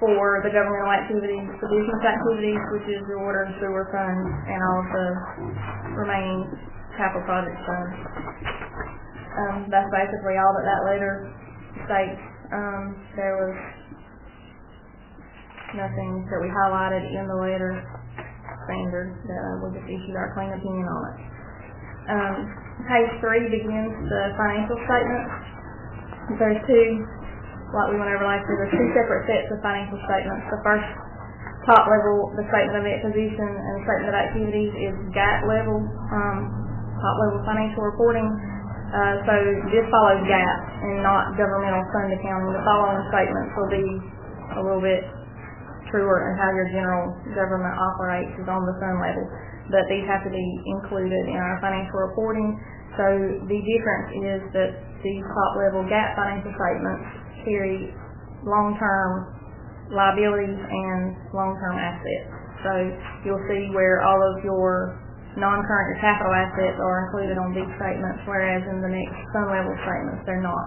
for the governmental activities, the business activities, which is your water and sewer funds, and all of the remaining capital project funds. That's basically all that letter states. There was nothing that we highlighted in the letter standard that we just issued our clean opinion on it. Page 3 begins the financial statements. There's two, like we went over last year, there's two separate sets of financial statements. The first top level, the statement of acquisition and the statement of activities, is GAAP level, top level financial reporting. So this follows GAAP and not governmental fund accounting. The following statements will be a little bit truer in how your general government operates is on the fund level, but these have to be included in our financial reporting. So the difference is that these top level GAAP financial statements carry long-term liabilities and long-term assets. So you'll see where all of your non-current or capital assets are included on these statements, whereas in the next fund level statements they're not.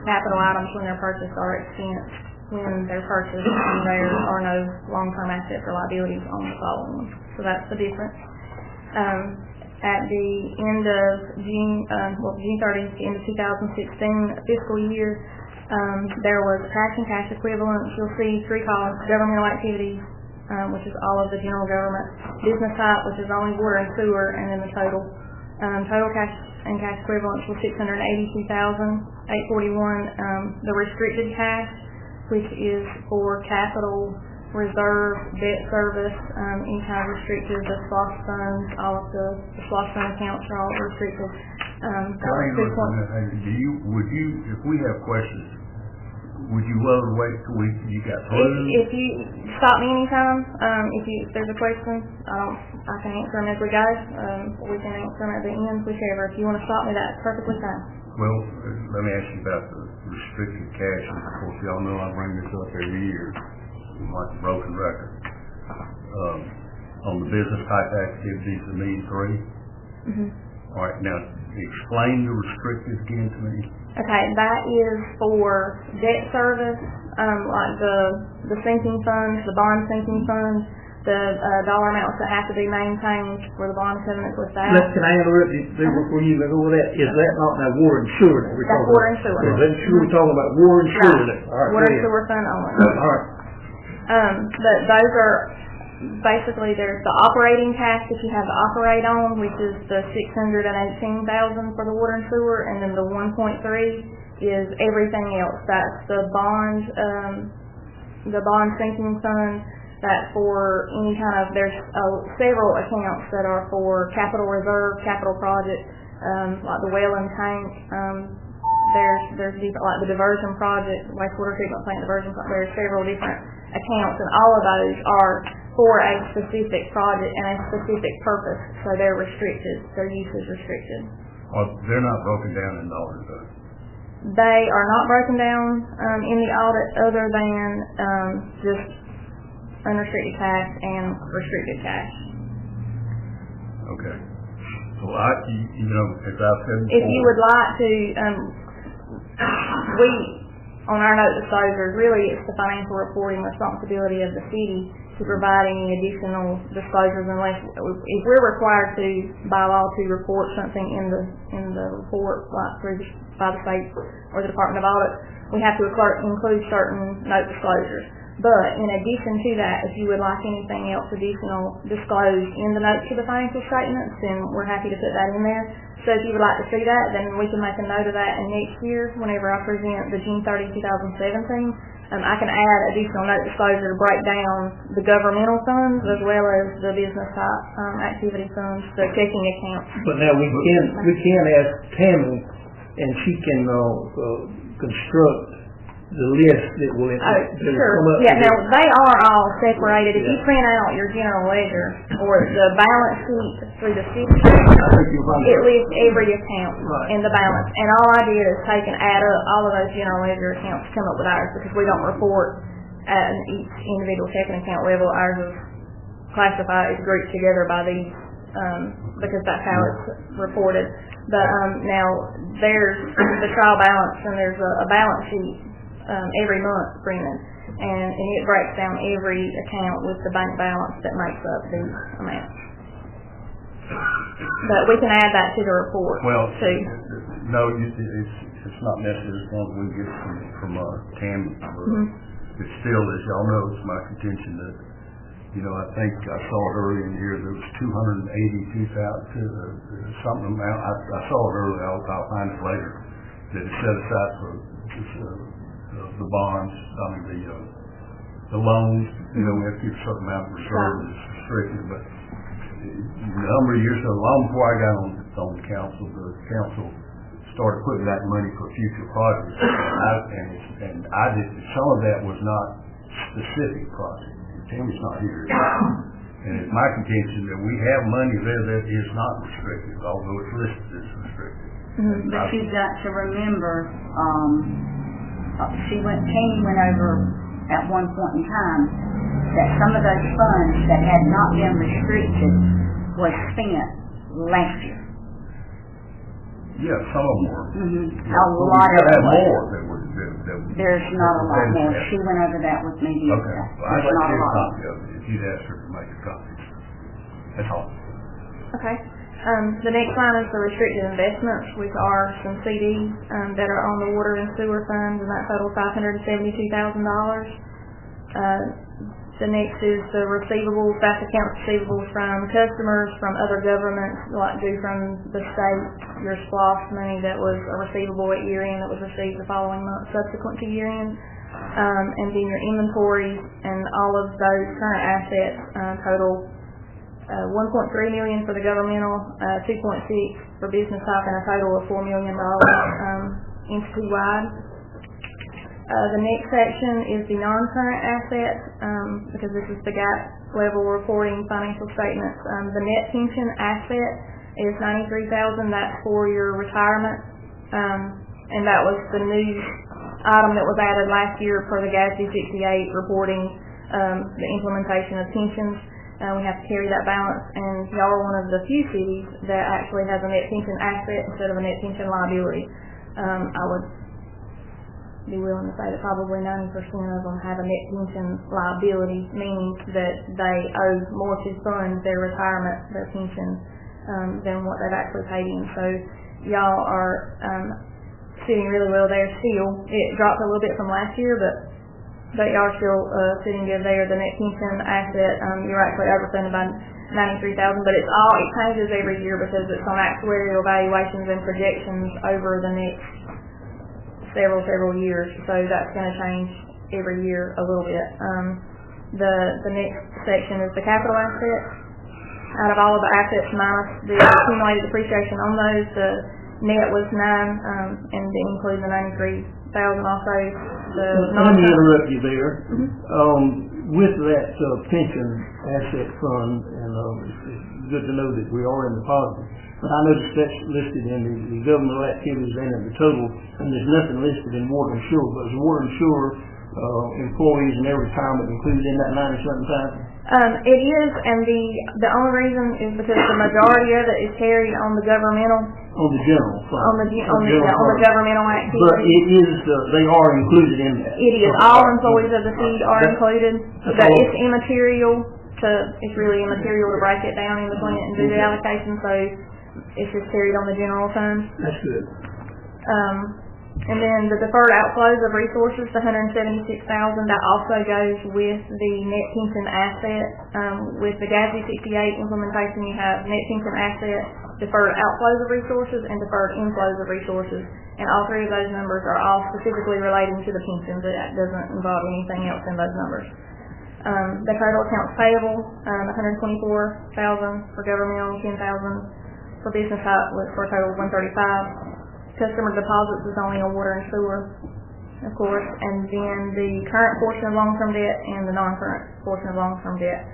Capital items when they're purchased are expensed when they're purchased, and there are no long-term assets or liabilities on the following ones. So that's the difference. At the end of June 30th, the end of 2016 fiscal year, there was cash and cash equivalents. You'll see three columns: governmental activities, which is all of the general government; business type, which is only water and sewer; and then the total. Total cash and cash equivalents was $682,841. The restricted cash, which is for capital, reserve, debt service, any kind of restricted, the SLOSS funds, all of the SLOSS fund accounts are all restricted. If we have questions, would you rather wait till you got through? If you stop me anytime, if there's a question, I can answer them as we go. We can answer them at the end, whichever. If you want to stop me, that's perfectly fine. Well, let me ask you about the restricted cash. Of course, y'all know I bring this up every year, like a broken record. On the business type activities, the need 3. Mm-hmm. All right, now explain the restricted again to me. Okay, that is for debt service, like the sinking funds, the bond sinking funds, the dollar amounts that have to be maintained for the bond covenants with that. Can I interrupt you before you go over that? Is that not now water and sewer that we're talking water about? and sewer. Is that sure we're talking about water and sewer? Right. All right, water and sewer fund only. All right. But those are basically, there's the operating cash that you have to operate on, which is the $618,000 for the water and sewer, and then the 1.3 is everything else. That's the bond sinking fund. That's for any kind of, there's several accounts that are for capital reserve, capital project, like the well and tank. There's different, like the diversion project, wastewater treatment plant diversion project. There's several different accounts, and all of those are for a specific project and a specific purpose. So they're restricted. Their use is restricted. They're not broken down in dollars, though. They are not broken down in the audit, other than just unrestricted cash and restricted cash. Okay. So as I've said before, if you would like to, we, on our note disclosures, really it's the financial reporting responsibility of the city to provide any additional disclosures, unless if we're required to by law to report something in the report, like by the state or the Department of Audit, we have to include certain note disclosures. But in addition to that, if you would like anything else additional disclosed in the notes to the financial statements, then we're happy to put that in there. So if you would like to see that, then we can make a note of that, and next year, whenever I present the June 30, 2017, I can add additional note disclosure to break down the governmental funds as well as the business type activity funds, the checking accounts. But now we can ask Tammy, and she can construct the list that will sure. come up. Yeah, now they are all separated. If you print out your general ledger or the balance sheet through the city, it lists every account in the balance. And all I did is take and add up all of those general ledger accounts to come up with ours, because we don't report at each individual checking account level. Ours is classified, is grouped together by these, because that's how it's reported. But now there's the trial balance, and there's a balance sheet every month, Brennan, and it breaks down every account with the bank balance that makes up the amount. But we can add that to the report. Well, too. no, it's not necessary as long as we get it from Tammy. It's still, as y'all know, it's my contention that, I think I saw it early in the year, there was 282,000, something amount, I saw it early, I'll find it later, that is set aside for the bonds, the loans, we have to keep a certain amount of reserve that's restricted, but a number of years ago, long before I got on the council started putting that money for future projects, and I did, some of that was not specific projects. Tammy's not here, and it's my contention that we have money there that is not restricted, although it's listed as restricted. But you've got to remember, Tammy went over at one point in time that some of those funds that had not been restricted was spent last year. Yeah, some of them were. A lot of them more that were. There's not a lot more. She went over that with me the other Okay. day. Well, I'd There's like to not a get a lot. copy of it, if you'd ask her to make a copy. That's all. Okay. The next line is the restricted investments, which are some CDs that are on the water and sewer funds, and that totals $572,000. The next is the receivables, that's accounts receivable from customers, from other governments, like due from the state, your SPLOST money that was a receivable at year end that was received the following month subsequent to year end. And then your inventory and all of those current assets total $1.3 million for the governmental, $2.6 for business type, and a total of $4 million entity-wide. The next section is the non-current assets, because this is the GAAP level reporting financial statements. The net pension asset is $93,000. That's for your retirement, and that was the new item that was added last year for the GASB 68 reporting the implementation of pensions. We have to carry that balance, and y'all are one of the few cities that actually has a net pension asset instead of a net pension liability. I would be willing to say that probably 90% of them have a net pension liability, meaning that they owe more to fund their retirement, their pension, than what they've actually paid in. So y'all are sitting really well there still. It dropped a little bit from last year, but y'all are still sitting good there. The net pension asset, you're actually overfunded by $93,000, but it changes every year because it's on actuarial evaluations and projections over the next several years, so that's going to change every year a little bit. The next section is the capital assets. Out of all of the assets minus the accumulated depreciation on those, the net was 9, and they include the $93,000 also. Let me interrupt you there. With that pension asset fund, and it's good to know that we are in the positive. But I noticed that's listed in the governmental activities and in the total, and there's nothing listed in water and sewer. But is water and sewer employees and their retirement included in that 90-something thousand? It is, and the only reason is because the majority of it is carried on the governmental. On the general fund. On the governmental activity. But it is, they are included in that. It is. All employees of the city are included. But it's immaterial it's really immaterial to break it down in between it and do the allocation, so it's just carried on the general fund. That's good. And then the deferred outflows of resources, the $176,000, that also goes with the net pension asset. With the GASB 68 implementation, you have net pension asset, deferred outflows of resources, and deferred inflows of resources. And all three of those numbers are all specifically relating to the pensions. It doesn't involve anything else in those numbers. The total accounts payable, $124,000 for governmental, $10,000 for business type, for a total of $135,000. Customer deposits is only on water and sewer, of course, and then the current portion of long-term debt and the non-current portion of long-term debt.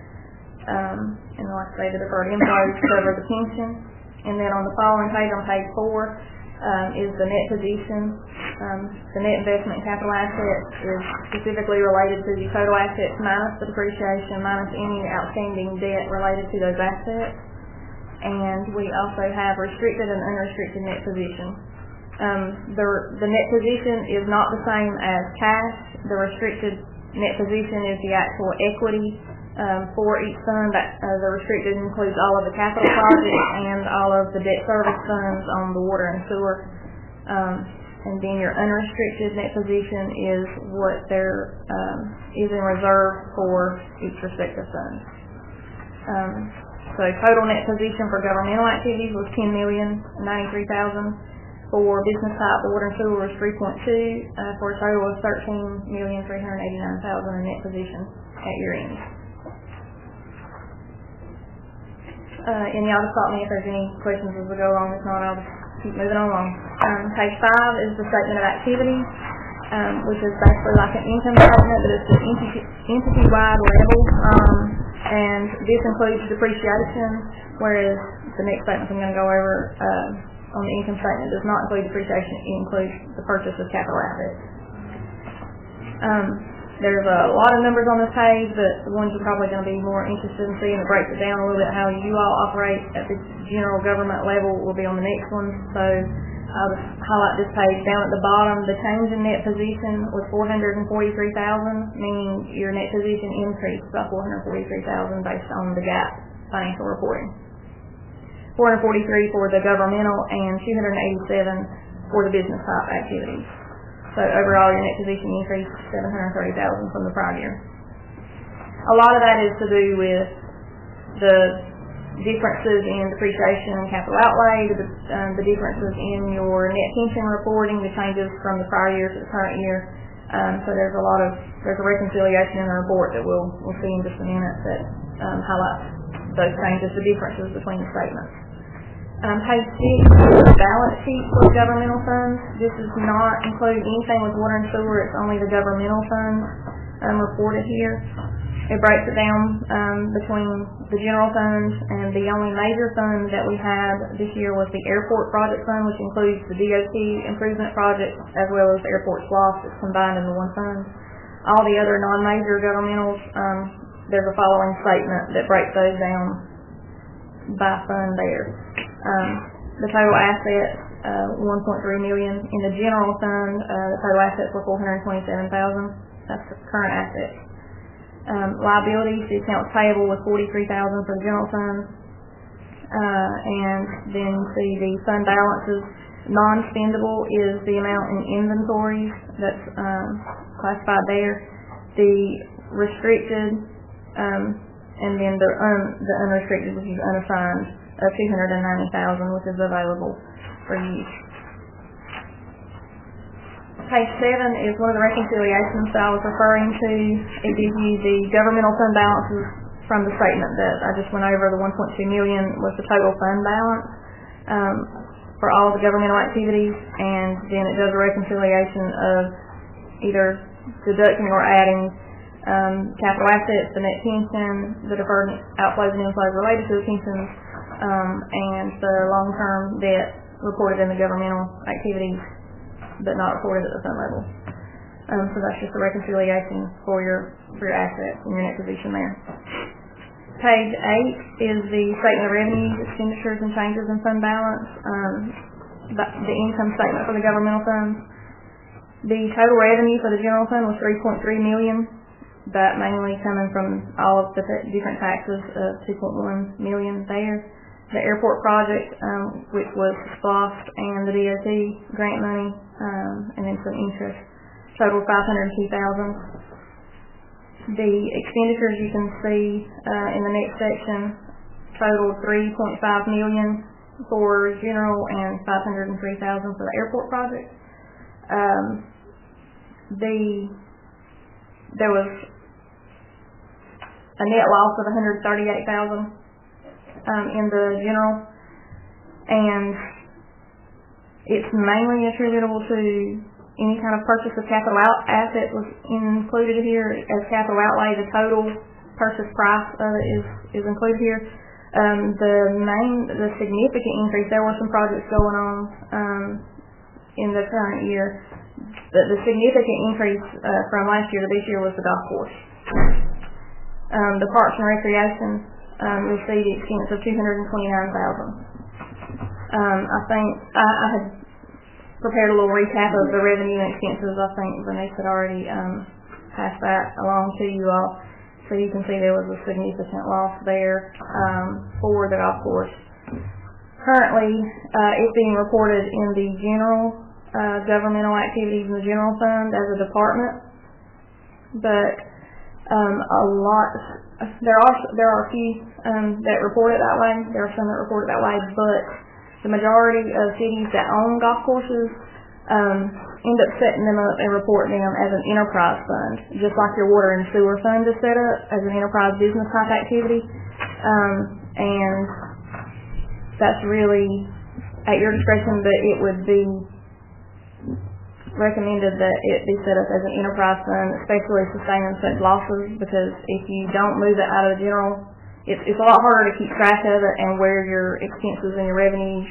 And like I say, the deferred inflows cover the pension. And then on the following page, on page 4, is the net position. The net investment capital assets is specifically related to the total assets minus the depreciation, minus any outstanding debt related to those assets. And we also have restricted and unrestricted net position. The net position is not the same as cash. The restricted net position is the actual equity for each fund. The restricted includes all of the capital projects and all of the debt service funds on the water and sewer. And then your unrestricted net position is what there is in reserve for each respective fund. So total net position for governmental activities was $10,093,000. For business type, the water and sewer was 3.2, for a total of $13,389,000 in net position at year end. And y'all just stop me if there's any questions as we go along. If not, I'll just keep moving along. Page 5 is the statement of activity, which is basically like an income statement, but it's an entity-wide level, and this includes depreciation, whereas the next statement I'm going to go over on the income statement does not include depreciation. It includes the purchase of capital assets. There's a lot of numbers on this page, but the ones you're probably going to be more interested in seeing, it breaks it down a little bit how you all operate at the general government level will be on the next one. So I'll just highlight this page. Down at the bottom, the change in net position was $443,000, meaning your net position increased by $443,000 based on the GAAP financial reporting. $443 for the governmental and $287 for the business type activities. So overall, your net position increased $730,000 from the prior year. A lot of that is to do with the differences in depreciation and capital outlay, the differences in your net pension reporting, the changes from the prior year to the current year. So there's a reconciliation in the report that we'll see in just a minute that highlights those changes, the differences between the statements. Page 6 is the balance sheet for the governmental funds. This does not include anything with water and sewer. It's only the governmental funds reported here. It breaks it down between the general funds, and the only major fund that we had this year was the airport project fund, which includes the DOT improvement project as well as the airport SLOSS that's combined into one fund. All the other non-major governmentals, there's a following statement that breaks those down by fund there. The total assets, $1.3 million. In the general fund, the total assets were $427,000. That's the current assets. Liabilities, the accounts payable was $43,000 for the general fund. And then see the fund balances. Non-spendable is the amount in inventories that's classified there. The restricted, and then the unrestricted, which is unassigned, of $290,000, which is available for use. Page 7 is one of the reconciliations that I was referring to. It gives you the governmental fund balances from the statement that I just went over. The $1.2 million was the total fund balance for all of the governmental activities, and then it does a reconciliation of either deducting or adding capital assets, the net pension, the deferred outflows and inflows related to the pensions, and the long-term debt reported in the governmental activities but not reported at the fund level. So that's just a reconciliation for your assets and your net position there. Page 8 is the statement of revenues, expenditures, and changes in fund balance, the income statement for the governmental funds. The total revenue for the general fund was $3.3 million. That mainly coming from all of the different taxes of $2.1 million there. The airport project, which was SLOSS and the DOT grant money, and then some interest, totaled $502,000. The expenditures you can see in the next section totaled $3.5 million for general and $503,000 for the airport project. There was a net loss of $138,000 in the general, and it's mainly attributable to any kind of purchase of capital assets was included here as capital outlay. The total purchase price of it is included here. The significant increase, there were some projects going on in the current year. The significant increase from last year to this year was the golf course. The Parks and Recreation received the expense of $229,000. I think I had prepared a little recap of the revenue and expenses. I think Bernice had already passed that along to you all. So you can see there was a significant loss there for the golf course. Currently, it's being reported in the general governmental activities in the general fund as a department, but there are a few that report it that way. There are some that report it that way, but the majority of cities that own golf courses end up setting them up and reporting them as an enterprise fund, just like your water and sewer fund is set up as an enterprise business type activity. And that's really at your discretion, but it would be recommended that it be set up as an enterprise fund, especially sustaining such losses, because if you don't move it out of the general, it's a lot harder to keep track of it and where your expenses and your revenues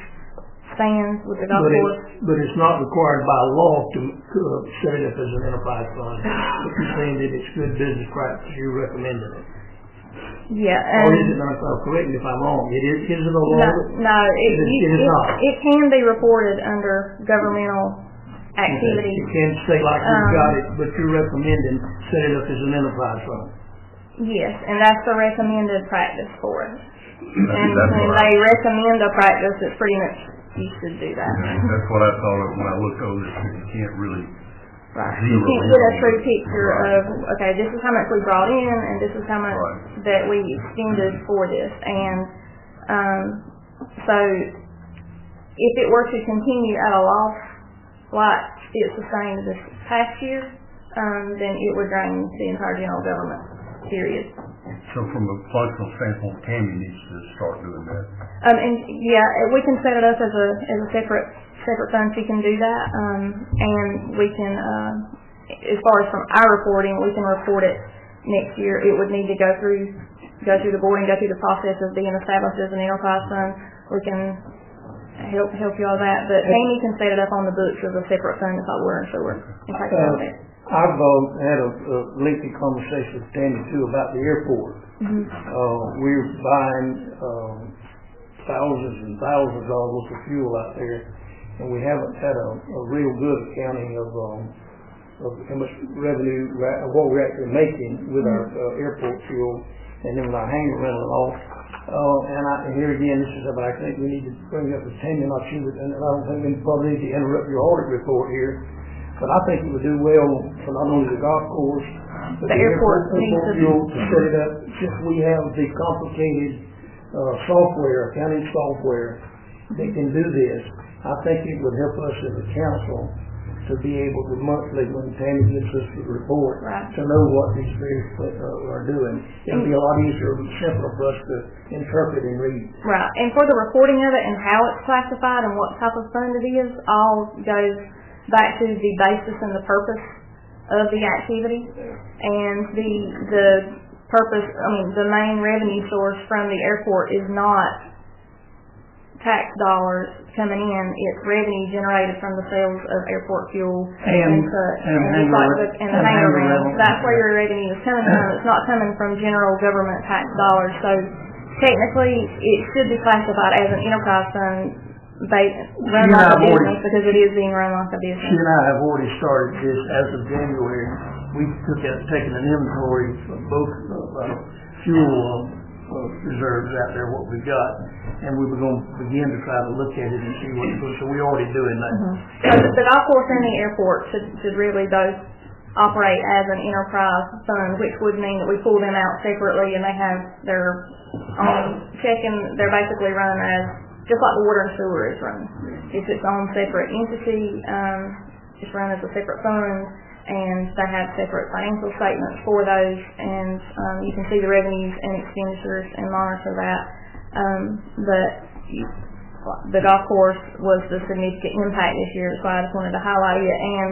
stand with the golf course. But it's not required by law to set it up as an enterprise fund. If you're saying that it's good business practice, you're recommending it. Yeah. Or is it not? Correct me if I'm wrong. Is it a law? No, it is not. It can be reported under governmental activity. You can't say like you've got it, but you're recommending set it up as an enterprise fund. Yes, and that's the recommended practice for it. And That's when they recommend a practice, it's pretty much you should do that. That's what I thought of when I looked over this. You can't really. Right. You can't get a true picture of, okay, this is how much we brought in, and this is how much that we expended for this. And so if it were to continue at a loss, like it sustained this past year, then it would drain the entire general government, period. So from a functional standpoint, Tammy needs to start doing that. And yeah, we can set it up as a separate fund. She can do that, and we can, as far as from our reporting, we can report it next year. It would need to go through the board and go through the process of being established as an enterprise fund. We can help you all with that, but Tammy can set it up on the books as a separate fund if I were, and so we're in fact on there. I've had a lengthy conversation with Tammy too about the airport. Mm-hmm. We're buying thousands and thousands of dollars worth of fuel out there, and we haven't had a real good accounting of how much revenue, what we're actually making with our airport fuel, and then with our hangar rental and all. And here again, this is what I think we need to bring up with Tammy. Not sure, and I don't think we probably need to interrupt your audit report here. But I think it would do well for not only the golf course, but the airport fuel to set it up. Since we have the complicated software, accounting software that can do this, I think it would help us as a council to be able to monthly, when Tammy gives us the report, to know what these various are doing. It'll be a lot easier and simpler for us to interpret and read. Right, and for the reporting of it and how it's classified and what type of fund it is, all goes back to the basis and the purpose of the activity, and the purpose, the main revenue source from the airport is not tax dollars coming in, it's revenue generated from the sales of airport fuel and the hangar rental. That's where your revenue is coming from. It's not coming from general government tax dollars. So technically it should be classified as an enterprise fund run like a business, because it is being run like a business. She and I have already started this as of January. We've taken an inventory of both fuel reserves out there, what we've got, and we were going to begin to try to look at it and see what's good. So we're already doing that. Mm-hmm. So the golf course and the airport should really both operate as an enterprise fund, which would mean that we pull them out separately and they have their own checking. They're basically run as just like the water and sewer is run. It's its own separate entity. It's run as a separate fund, and they have separate financial statements for those, and you can see the revenues and expenditures and monitor that. But the golf course was the significant impact this year, so I just wanted to highlight it, and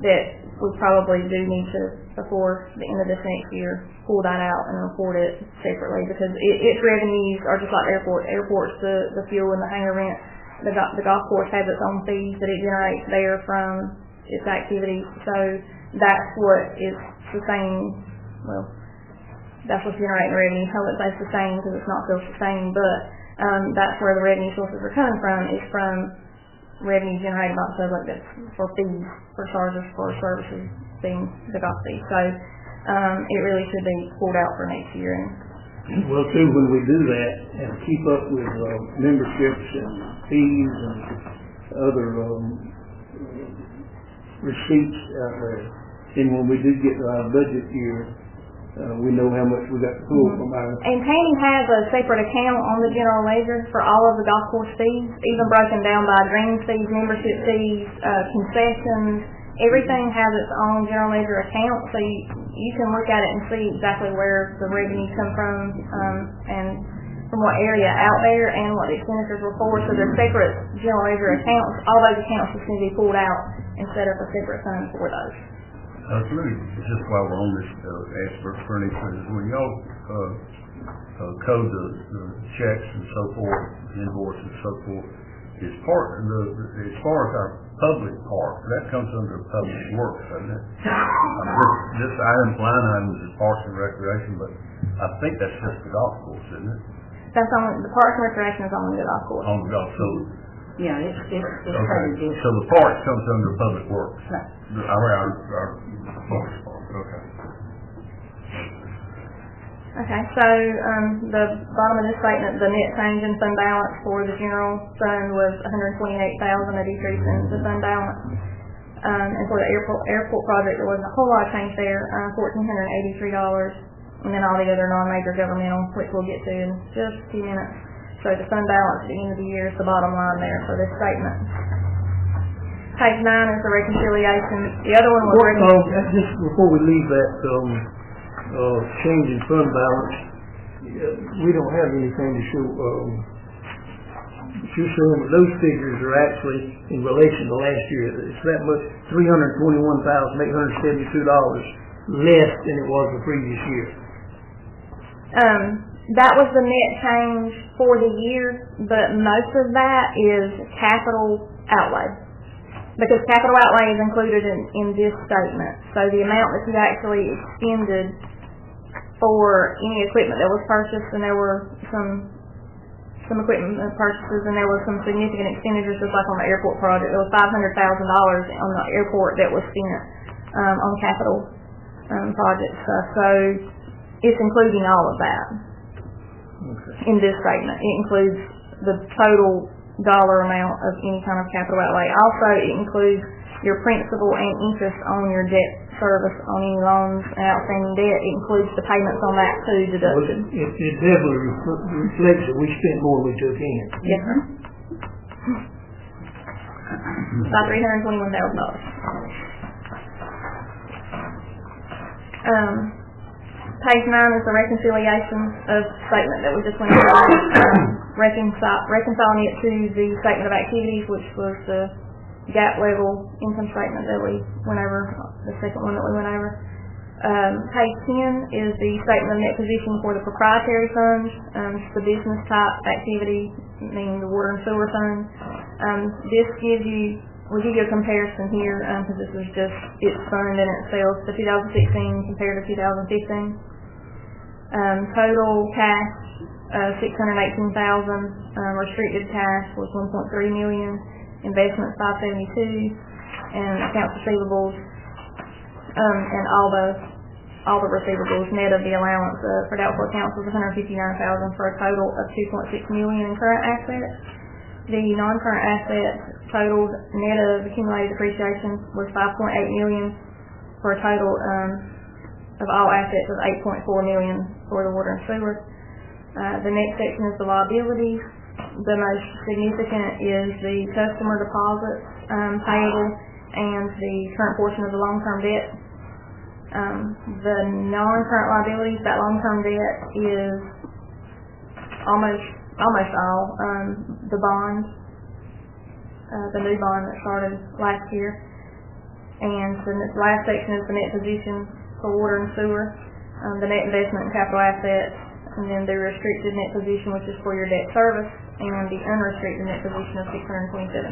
that we probably do need to, before the end of this next year, pull that out and report it separately, because its revenues are just like airports, the fuel and the hangar rent. The golf course has its own fees that it generates there from its activity, so that's what is sustaining, that's what's generating revenue. I wouldn't say sustaining because it's not self-sustaining, but that's where the revenue sources are coming from, is from revenue generated by the public that's for fees, for charges, for services being the golf fee. So, it really should be pulled out for next year. And Well, too, when we do that and keep up with memberships and fees and other receipts out there, then when we do get to our budget year, we know how much we got to pull from our. And Tammy has a separate account on the general ledger for all of the golf course fees, even broken down by greens fees, membership fees, concessions. Everything has its own general ledger account, so you can look at it and see exactly where the revenue come from, and from what area out there, and what the expenditures were for. So they're separate general ledger accounts. All those accounts just need to be pulled out and set up a separate fund for those. It's really just while we're on this, ask for furniture, when y'all, code the checks and so forth, invoices and so forth, as far as our public part, that comes under public works, doesn't it? This line item is Parks and Recreation, but I think that's just the golf course, isn't it? That's on the Parks and Recreation is on the golf course. On the golf, so. Yeah, it's Okay, covered this. so the parks comes under public works. Right. Our parks part, okay. Okay, so the bottom of this statement, the net change in fund balance for the general fund was $128,000, a decrease in the fund balance. And for the airport project, there wasn't a whole lot of change there, $1,483, and then all the other non-major governmental, which we'll get to in just a few minutes. So the fund balance at the end of the year is the bottom line there for this statement. Page 9 is the reconciliation. The other one was Just before we leave that, change in fund balance, we don't have anything to show, you're showing that those figures are actually in relation to last year. It's that much, $321,872 less than it was the previous year. That was the net change for the year, but most of that is capital outlay. Because capital outlay is included in this statement. So the amount that you actually expended for any equipment that was purchased, and there were some equipment purchases, and there were some significant expenditures, just like on the airport project. There was $500,000 on the airport that was spent on capital project stuff. So it's including all of that in this statement. It includes the total dollar amount of any kind of capital outlay. Also, it includes your principal and interest on your debt service on any loans and outstanding debt. It includes the payments on that too deducted. Well, it definitely reflects that we spent more than we took in. Yes, sir. About $321,000. Page 9 is the reconciliation of statement that we just went over, reconciling it to the statement of activities, which was the gap level income statement that we went over, the second one that we went over. Page 10 is the statement of net position for the proprietary funds. It's the business type activity, meaning the water and sewer fund. This gives you, we'll give you a comparison here, because this is just its fund and its sales to 2016 compared to 2015. Total cash, $618,000. Restricted cash was $1.3 million. Investments $572,000, and accounts receivables, and all the receivables net of the allowance for doubtful accounts was $159,000 for a total of $2.6 million in current assets. The non-current assets totaled net of accumulated depreciation was $5.8 million for a total of all assets of $8.4 million for the water and sewer. The next section is the liabilities. The most significant is the customer deposits payable and the current portion of the long-term debt. The non-current liabilities, that long-term debt is almost all the bond, the new bond that started last year. And the last section is the net position for water and sewer, the net investment in capital assets, and then the restricted net position, which is for your debt service, and the unrestricted net position of $627,000.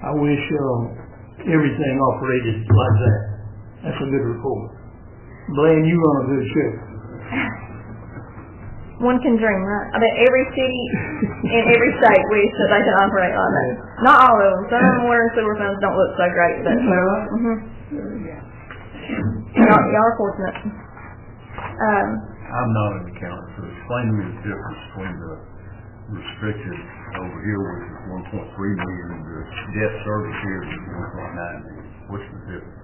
I wish everything operated like that. That's a good report. Blaine, you run a good show. One can dream, right? I bet every city in every state wish that they could operate like that. Not all of them. Some water and sewer funds don't look so great, but y'all are fortunate. I'm not an accountant, so explain to me the difference between the restricted over here, which is 1.3 million, and the debt service here is 1.9 million. What's the difference?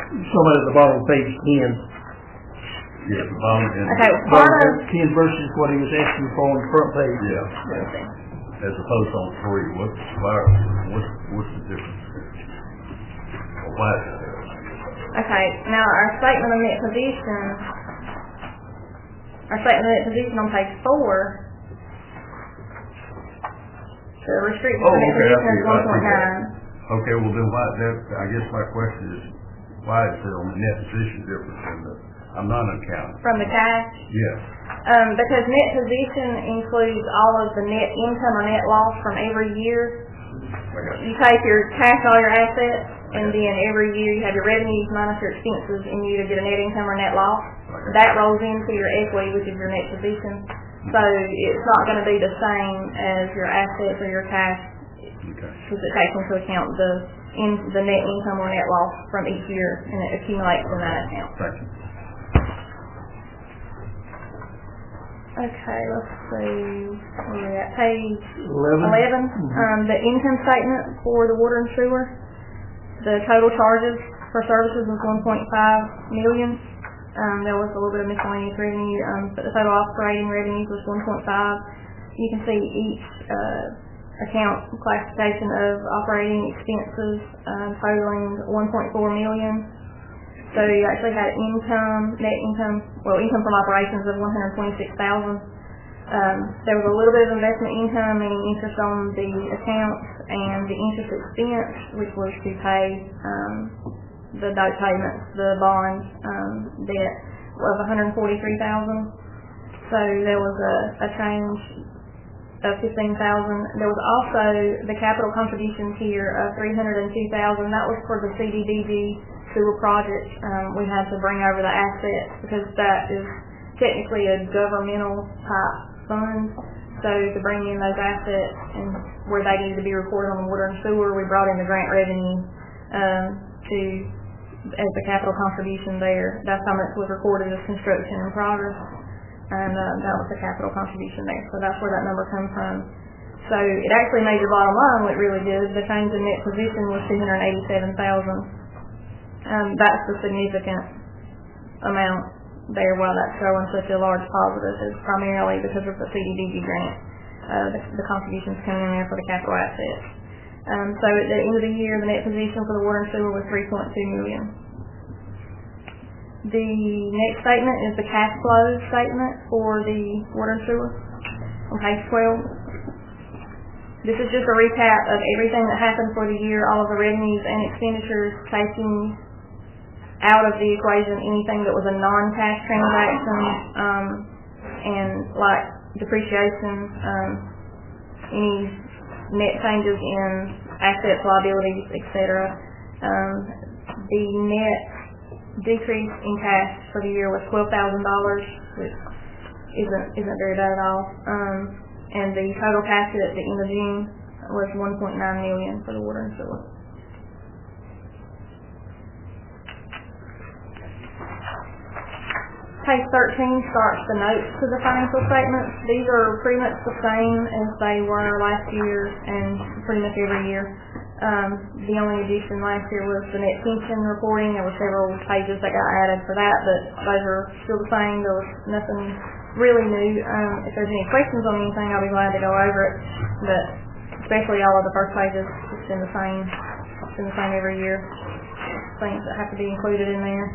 Somewhere at the bottom of page 10. Yeah, the bottom end. Okay, part of 10 versus what he was asking for on the front page. Yeah. As opposed to on 3, what's the difference there? Or why is it there? okay, now our statement of net position on page 4, the restricted net position is 1.9. Okay, well then I guess my question is, why is there on the net position difference in I'm not an accountant. From the cash? Yes. Because net position includes all of the net income or net loss from every year. You take your cash, all your assets, and then every year you have your revenues minus your expenses, and you either get a net income or net loss. That rolls into your equity, which is your net position. So it's not going to be the same as your assets or your cash, because it takes into account the net income or net loss from each year, and it accumulates in that account. Thank you. Okay, let's see. Where are we at? Page 11. The income statement for the water and sewer. The total charges for services was 1.5 million. There was a little bit of miscellaneous revenue, but the total operating revenues was 1.5. You can see each account classification of operating expenses totaling 1.4 million. So you actually had income from operations of 126,000. There was a little bit of investment income, meaning interest on the accounts, and the interest expense, which was to pay the note payments, the bond debt, was 143,000. So there was a change of 15,000. There was also the capital contributions here of 302,000. That was for the CDBG sewer project. We had to bring over the assets because that is technically a governmental type fund. So to bring in those assets and where they needed to be recorded on the water and sewer, we brought in the grant revenue as the capital contribution there. That's how much was recorded as construction in progress. And that was the capital contribution there. So that's where that number comes from. So it actually made your bottom line look really good. The change in net position was 287,000. That's the significant amount there. While that's showing such a large positive, is primarily because of the CDBG grant. The contributions coming in there for the capital assets. So at the end of the year, the net position for the water and sewer was 3.2 million. The next statement is the cash flow statement for the water and sewer on page 12. This is just a recap of everything that happened for the year, all of the revenues and expenditures, taking out of the equation anything that was a non-cash transaction, and like depreciation, any net changes in assets, liabilities, etc. The net decrease in cash for the year was $12,000, which isn't very bad at all. And the total cash at the end of June was 1.9 million for the water and sewer. Page 13 starts the notes to the financial statements. These are pretty much the same as they were last year and pretty much every year. The only addition last year was the net pension reporting. There were several pages that got added for that, but those are still the same. There was nothing really new. If there's any questions on anything, I'll be glad to go over it. But especially all of the first pages, it's been the same. It's been the same every year. Things that have to be included in there.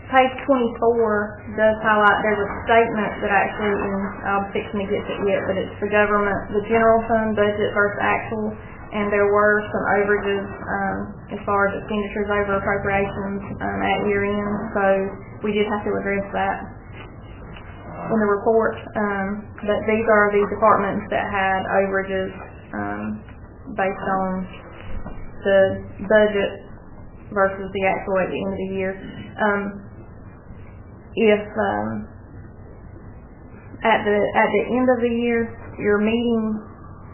Page 24 does highlight, there's a statement that actually, I'm fixing to get to it, but it's the government, the general fund budget versus actual, and there were some overages as far as expenditures over appropriations at year end, so we did have to address that in the report. But these are the departments that had overages based on the budget versus the actual at the end of the year. If at the end of the year your meeting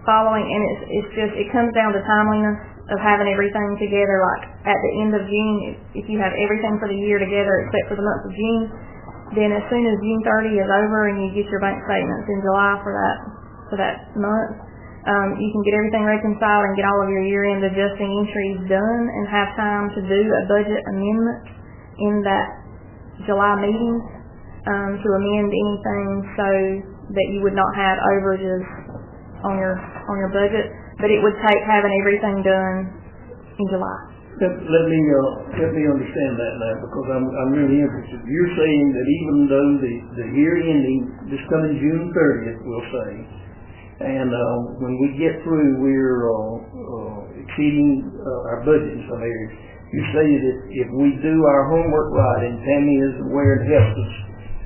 following, and it comes down to timeliness of having everything together. Like at the end of June, if you have everything for the year together except for the month of June, then as soon as June 30 is over and you get your bank statements in July for that month, you can get everything reconciled and get all of your year-end adjusting entries done and have time to do a budget amendment in that July meeting to amend anything so that you would not have overages on your budget. But it would take having everything done in July. Let me understand that now, because I'm really interested. You're saying that even though the year ending this coming June 30th, we'll say, and when we get through we're exceeding our budget in some areas, you say that if we do our homework right, and Tammy is aware and helps us,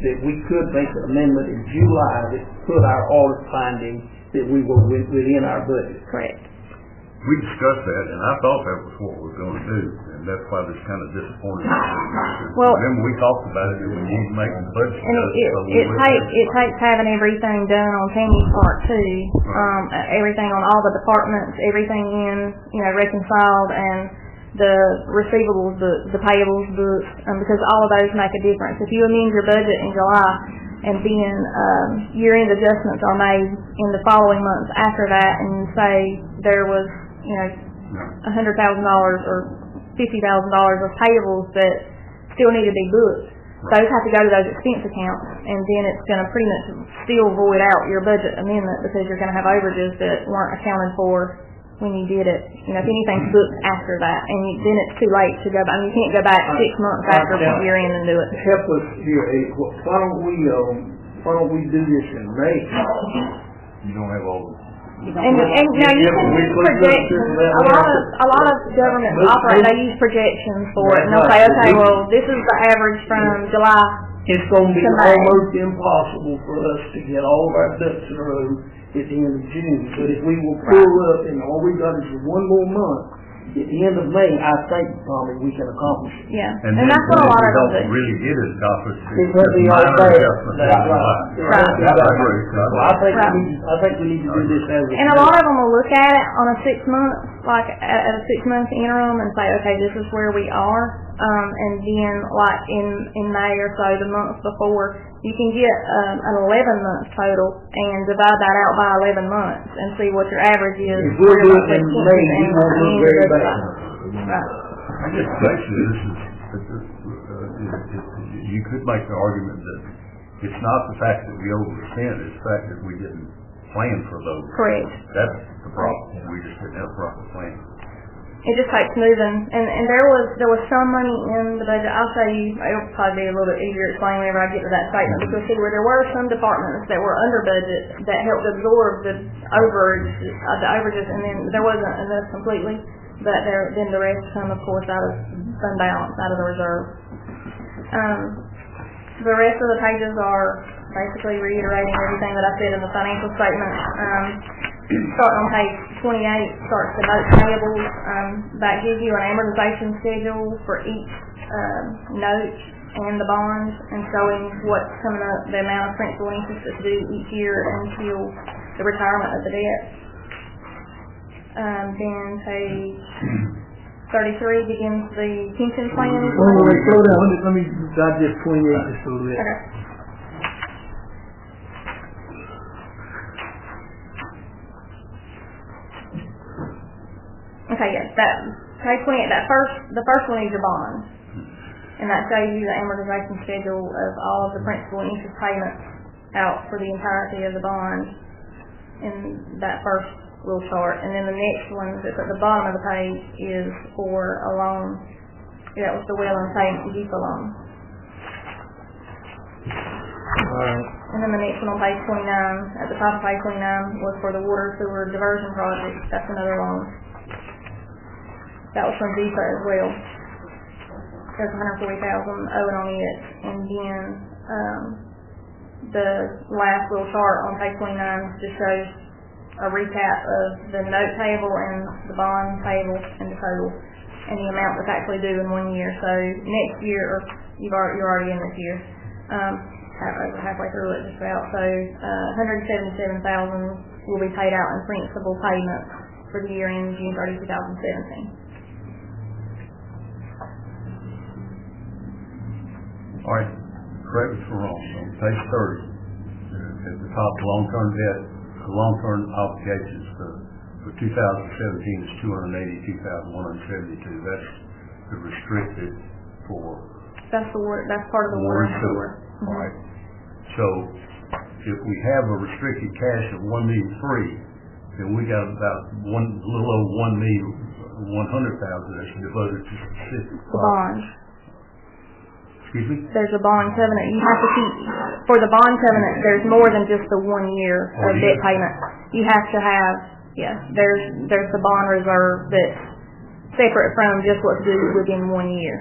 that we could make an amendment in July that put our audit finding that we were within our budget. Correct. We discussed that, and I thought that was what we were going to do, and that's why this kind of disappointed. Well, remember we talked about it, and we need to make the budget. And it takes having everything done on Tammy's part too. Everything on all the departments, everything reconciled, and the receivables books, the payables books, because all of those make a difference. If you amend your budget in July, and then year-end adjustments are made in the following months after that, and you say there was $100,000 or $50,000 of payables that still need to be booked, those have to go to those expense accounts, and then it's going to pretty much still void out your budget amendment because you're going to have overages that weren't accounted for when you did it. If anything's booked after that, and then it's too late to go back. You can't go back 6 months after year end and do it. Help us here. Why don't we do this in May? You don't have all the... And now you can use projections. A lot of governments operate. They use projections for it, and they'll say, okay, well, this is the average from July. It's going to be almost impossible for us to get all of our ducks in a row at the end of June. But if we will pull up, and all we got is one more month, at the end of May, I think, Tommy, we can accomplish it. Yeah, and that's what a lot of them do. Really get it accomplished. It won't be all bad. That's Right. I think we need to do this as a... And a lot of them will look at it on a 6 month, like at a 6 month interim, and say, okay, this is where we are. And then, like in May or so, the month before, you can get an 11-month total and divide that out by 11 months and see what your average is. If we'll do it in May, you won't look very bad. Right. I guess basically you could make the argument that it's not the fact that we overspent, it's the fact that we didn't plan for those. Correct. That's the problem. We just didn't have a proper plan. It just takes moving, and there was some money in the budget. I'll show you. It'll probably be a little bit easier to explain whenever I get to that statement, because see where there were some departments that were under budget that helped absorb the overages, and then there wasn't enough completely. But then the rest come, of course, out of fund balance, out of the reserve. The rest of the pages are basically reiterating everything that I said in the financial statement. Starting on page 28, starts the note payables. That gives you an amortization schedule for each note and the bonds, and showing what's coming up, the amount of principal and interest that's due each year until the retirement of the debt. Then page 33 begins the pension plan. Wait, slow down. Let me digest 28 just a little bit. Okay. Okay, yes, page 28, the first one is your bond. And that shows you the amortization schedule of all of the principal and interest payments out for the entirety of the bond in that first little chart. And then the next one that's at the bottom of the page is for a loan. That was the well and payment GIFA loan. Alright. And then the next one on page 29, at the top of page 29, was for the water sewer diversion project. That's another loan. That was from GIFA as well. There's $140,000 owed on it. And then the last little chart on page 29 just shows a recap of the note payable and the bond payable and the total. and the amount that's actually due in 1 year. So next year, or you're already in this year, over halfway through it just about. So $177,000 will be paid out in principal payments for the year ending June 30, 2017. All right, correct me if I'm wrong. On page 30, at the top, long-term debt, long-term obligations for 2017 is $282,172. That's the restricted for. That's part of the water and sewer. All right. So if we have a restricted cash of $1,000,003, then we got about a little over $1,100,000 that's devoted to specific. The bond. Excuse me? There's a bond covenant. You have to keep, for the bond covenant, there's more than just the 1 year of debt payment. You have to have, there's the bond reserve that's separate from just what's due within 1 year.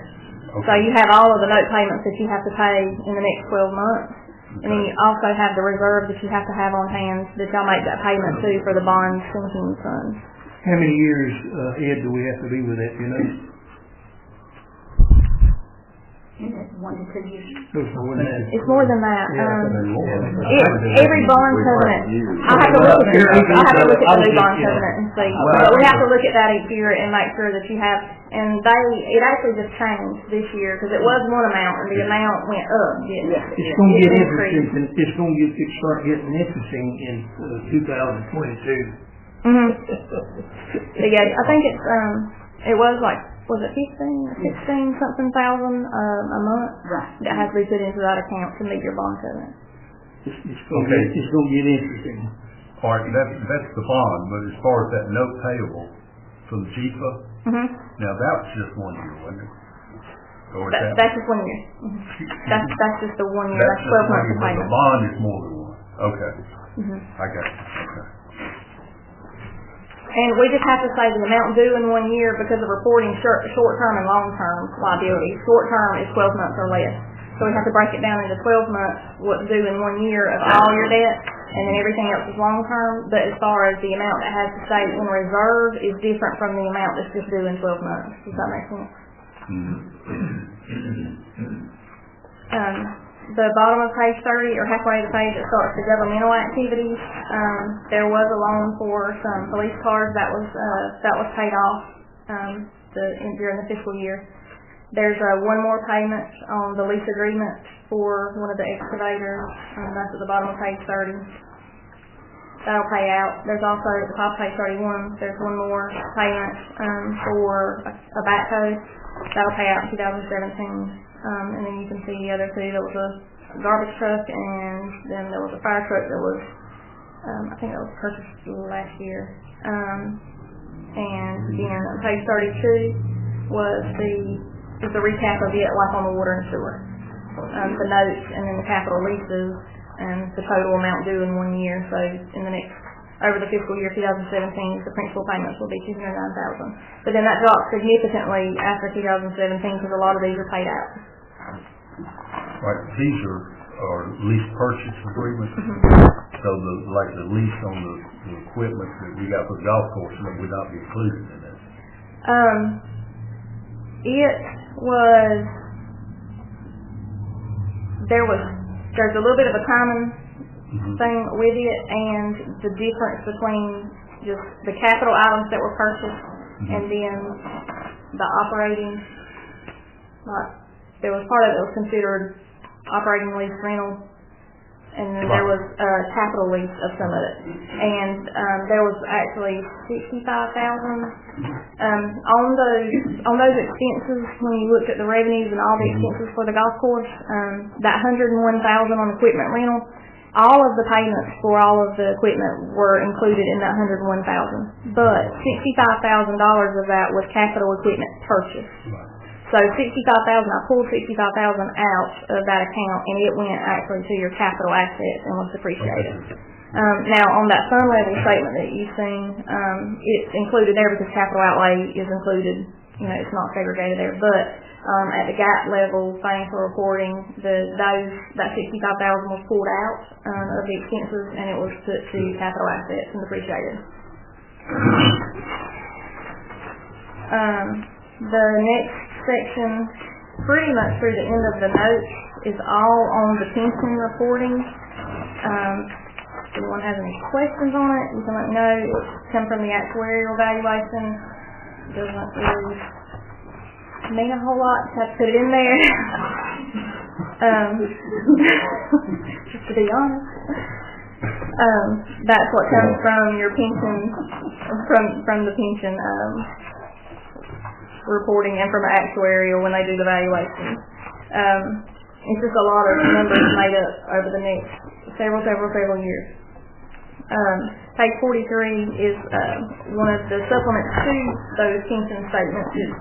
Okay. So you have all of the note payments that you have to pay in the next 12 months. Okay. And then you also have the reserve that you have to have on hand that y'all make that payment to for the bond sinking fund. How many years, Ed, do we have to be with that, you know? Is it 1 to 2 years? It's more than that. Every bond covenant, I'll have to look at the new bond covenant and see. But we have to look at that each year and make sure that you have, and it actually just changed this year because it was one amount and the amount went up. It's going to get interesting. It's going to start getting interesting in 2022. Mm-hmm. So yeah, I think it was like, was it 15 or 16 something thousand a month? Right. That has to be put into that account to meet your bond covenant. It's going to get interesting. All right, that's the bond, but as far as that note payable from GFA, now that was just 1 year, wasn't it? Or that's just 1 year. Mm-hmm. That's just the 1 year. That's 12 months of payment. The bond is more than one. Okay. I got it. Okay. And we just have to say the amount due in 1 year because of reporting short-term and long-term liabilities. Short-term is 12 months or less. So we have to break it down into 12 months, what's due in 1 year of all your debt, and then everything else is long-term. But as far as the amount that has to stay in reserve is different from the amount that's just due in 12 months. Does that make sense? The bottom of page 30, or halfway to the page, it starts the governmental activities. There was a loan for some police cars that was paid off during the fiscal year. There's one more payment on the lease agreement for one of the excavators. That's at the bottom of page 30. That'll pay out. There's also at the top of page 31. There's one more payment for a backhoe. That'll pay out in 2017. And then you can see the other two. There was a garbage truck, and then there was a fire truck that was, I think that was purchased last year. And then page 32 was the recap of it, like on the water and sewer. The notes, and then the capital leases, and the total amount due in 1 year. So in the next, over the fiscal year 2017, the principal payments will be $209,000. But then that drops significantly after 2017 because a lot of these are paid out. Right, these are lease purchase agreements. So the lease on the equipment that we got for the golf course would not be included in that. There's a little bit of a timing thing with it, and the difference between just the capital items that were purchased and then the operating, there was part of it that was considered operating lease rental, and then there was a capital lease of some of it. And there was actually $65,000 on those expenses. When you looked at the revenues and all the expenses for the golf course, that $101,000 on equipment rental, all of the payments for all of the equipment were included in that $101,000. But $65,000 of that was capital equipment purchase. So $65,000, I pulled $65,000 out of that account, and it went actually to your capital assets and was depreciated. Now, on that fund level statement that you've seen, it's included there because capital outlay is included. It's not segregated there. But at the GAAP level, financial reporting, that $65,000 was pulled out of the expenses, and it was put to capital assets and depreciated. The next section, pretty much through the end of the notes, is all on the pension reporting. If anyone has any questions on it, you can let me know. It's come from the actuarial evaluation. Doesn't really mean a whole lot to have to put it in there. Just to be honest. That's what comes from your pension, from the pension reporting and from actuarial when they do the valuation. It's just a lot of numbers made up over the next several years. Page 43 is one of the supplements to those pension statements. It's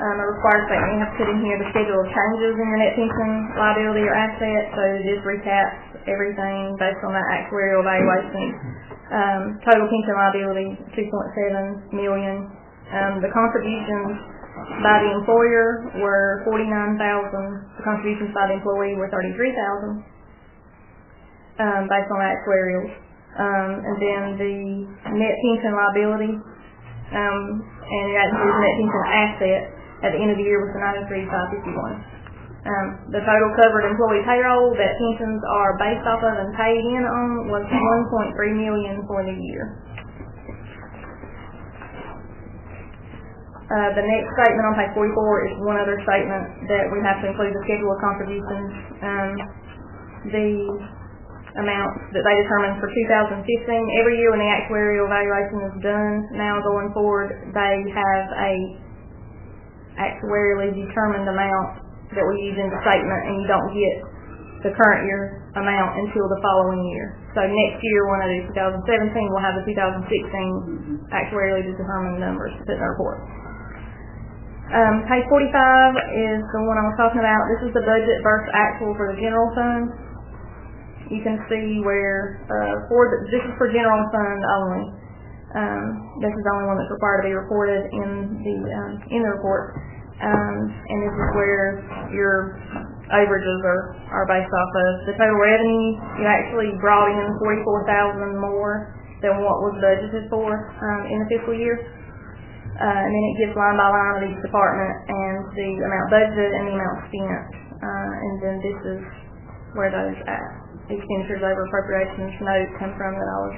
a required statement. You have to put in here the schedule of changes in your net pension liability or asset, so it just recaps everything based on that actuarial evaluation. Total pension liability, $2.7 million. The contributions by the employer were $49,000. The contributions by the employee were $33,000, based on actuarials. And then the net pension liability, and that includes net pension asset at the end of the year was $93,551. The total covered employee payroll that pensions are based off of and paid in on was $1.3 million for the year. The next statement on page 44 is one other statement that we have to include the schedule of contributions. The amounts that they determined for 2015. Every year when the actuarial evaluation is done, now going forward, they have a actuarially determined amount that we use in the statement, and you don't get the current year amount until the following year. So next year, when I do 2017, we'll have the 2016 actuarially determined numbers to put in the report. Page 45 is the one I was talking about. This is the budget versus actual for the general fund. You can see where, this is for general fund only. This is the only one that's required to be reported in the report. And this is where your overages are based off of. The total revenue, you actually brought in $44,000 more than what was budgeted for in the fiscal year. And then it gives line by line of each department and the amount budgeted and the amount spent. And then this is where those expenditures over appropriations notes come from that I was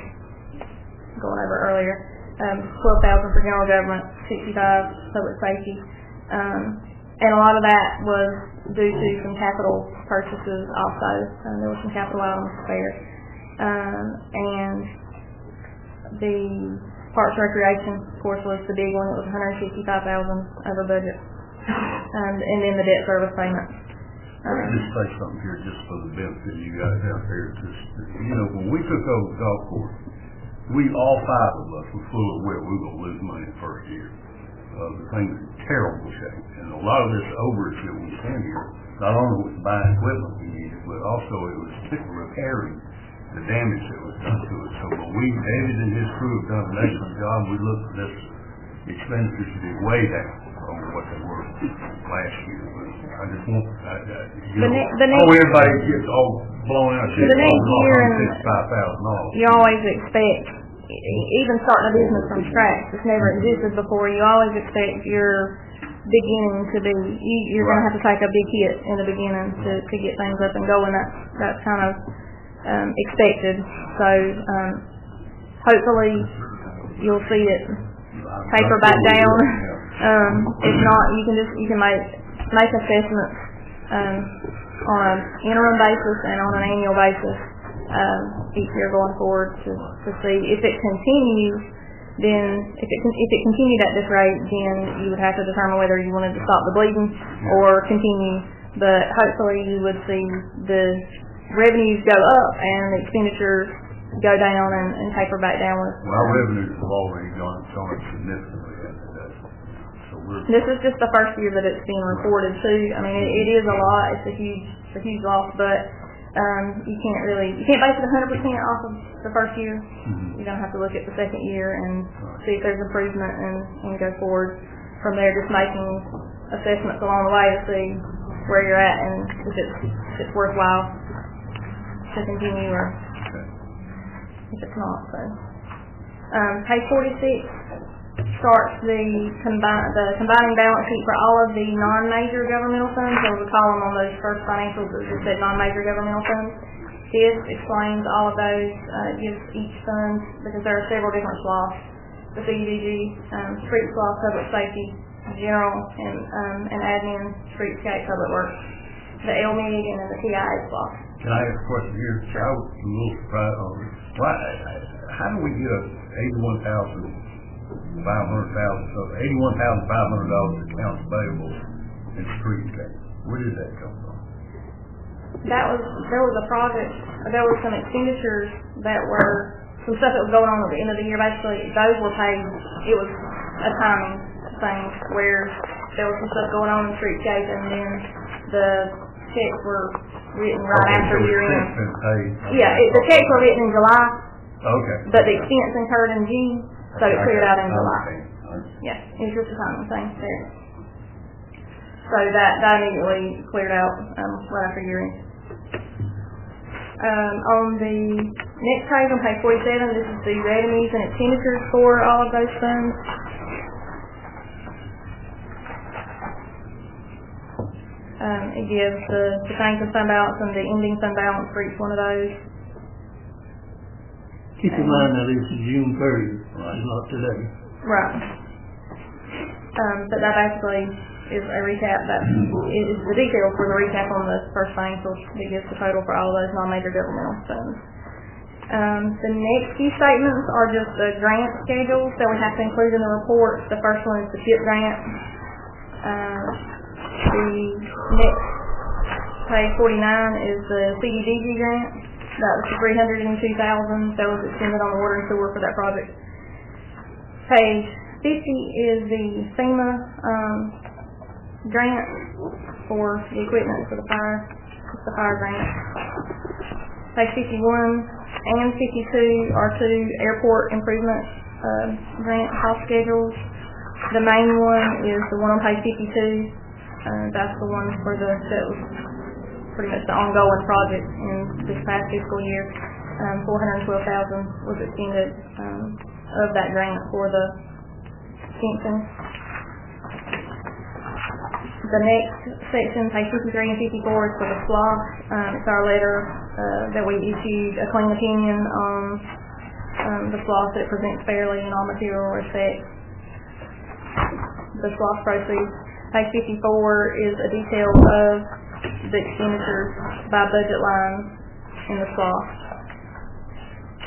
going over earlier. $12,000 for general government, $65,000 public safety. And a lot of that was due to some capital purchases also. There were some capital items there. And the Parks and Recreation, of course, was the big one. It was $165,000 over budget. And then the debt service payment. Let me just say something here just for the benefit of you guys out there. When we took over the golf course, all five of us were full of where we were going to lose money the first year. The thing was in terrible shape. And a lot of this overage that we spend here, not only was buying equipment we needed, but also it was repairing the damage that was done to it. So when David and his crew have done an excellent job, we looked for this expenditures to be way down over what they were last year. I just want everybody gets all blown out. The next year, $65,000. you always expect, even starting a business from scratch, it's never existed before. You always expect your beginning to be, you're going to have to take a big hit in the beginning to get things up and going. That's kind of expected. So hopefully you'll see it taper back down. If not, you can make assessments on an interim basis and on an annual basis each year going forward to see if it continues. Then if it continued at this rate, then you would have to determine whether you wanted to stop the bleeding or continue. But hopefully you would see the revenues go up and the expenditures go down and taper back downward. Well, our revenues have already gone up significantly. This is just the first year that it's being reported too. I mean, it is a lot. It's a huge loss, but you can't base it 100% off of the first year. Mm-hmm. You're gonna have to look at the second year and see if there's improvement and go forward from there. Just making assessments along the way to see where you're at and if it's worthwhile to continue or if it's not. So, page 46. starts the combining balance sheet for all of the non-major governmental funds. There was a column on those first financials that just said non-major governmental funds. This explains all of those, gives each fund, because there are several different SLOSs, the CDBG, street SLOSS, public safety, general, and admin, streetscape, public works, the LMIG, and then the TIA SLOSS. Can I ask a question here? I was a little surprised on this. How do we get $81,500 accounts payable in streetscape? Where did that come from? There was a project, there were some expenditures that were, some stuff that was going on at the end of the year. Basically, those were paid, it was a timing thing where there was some stuff going on in streetscape, and then the checks were written right after year end. Yeah, the checks were written in July. Okay. But the expense incurred in June, so it cleared out in July. Okay. Yeah, it was just a timing thing there. So that immediately cleared out right after year end. On the next page, on page 47, this is the revenues and expenditures for all of those funds. It gives the change in fund balance and the ending fund balance for each one of those. Keep in mind that this is June 30th, it's not today. Right. But that basically is a recap. That is the detail for the recap on the first financials that gives the total for all of those non-major governmental funds. The next few statements are just the grant schedules that we have to include in the report. The first one is the CHIP grant. The next, page 49, is the CDBG grant. That was $302,000 that was extended on the water and sewer for that project. Page 50 is the FEMA grant for the equipment for the fire. It's the fire grant. Page 51 and 52 are two airport improvement grant cost schedules. The main one is the one on page 52. That's the one for that was pretty much the ongoing project in this past fiscal year. $412,000 was extended of that grant for the Kingston. The next section, page 53 and 54, is for the SLOSS. It's our letter that we issued a clean opinion on the SLOSS that presents fairly in all material respects. The SLOSS proceeds. Page 54 is a detail of the expenditures by budget lines in the SLOSS.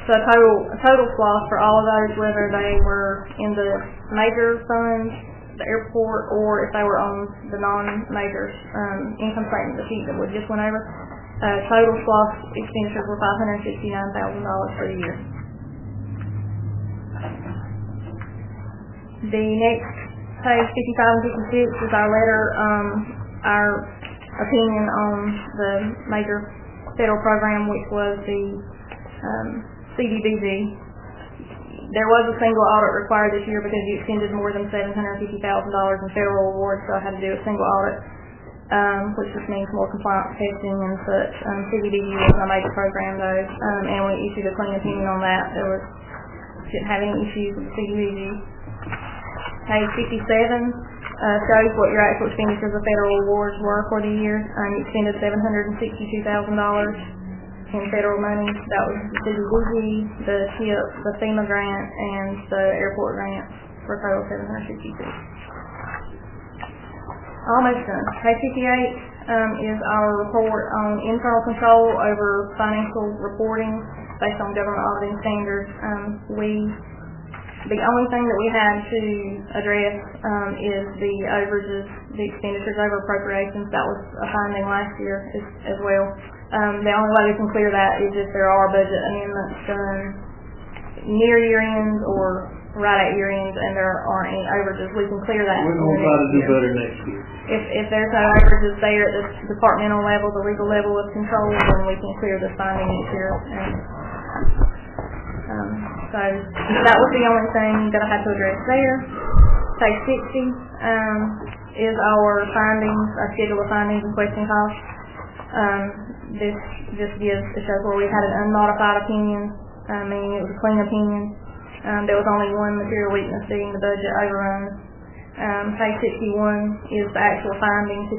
So a total SLOSS for all of those, whether they were in the major funds, the airport, or if they were on the non-major income statement, the sheet that we just went over, total SLOSS expenditures were $569,000 for the year. The next page 55 and 56 is our letter, our opinion on the major federal program, which was the CDBG. There was a single audit required this year because you extended more than $750,000 in federal awards, so I had to do a single audit, which just means more compliance testing and such. CDBG wasn't a major program though, and we issued a clean opinion on that. Didn't have any issues with the CDBG. Page 57 shows what your actual expenditures of federal awards were for the year. You expended $762,000 in federal money. That was the CDBG, the CHIP, the FEMA grant, and the airport grant for a total of $762,000. Almost done. Page 58 is our report on internal control over financial reporting based on government auditing standards. The only thing that we had to address is the overages, the expenditures over appropriations. That was a finding last year as well. The only way we can clear that is if there are budget amendments done near year end or right at year end and there aren't any overages. We can clear that. We're going to try to do better next year. If there's no overages there at the departmental level, the legal level of control, then we can clear this finding next year. So that was the only thing that I had to address there. Page 60 is our findings, our schedule of findings and question costs. This just shows where we had an unmodified opinion, meaning it was a clean opinion. There was only one material weakness being the budget overruns. Page 61 is the actual finding,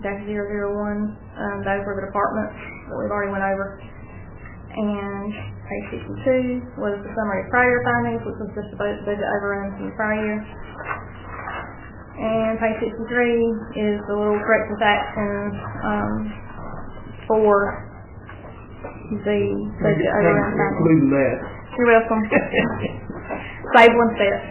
2016-001. Those were the departments that we've already went over. And page 62 was the summary of prior findings, which was just the budget overruns from the prior year. And page 63 is the little corrective actions for the budget overrun findings. Including that. You're welcome. Save one step.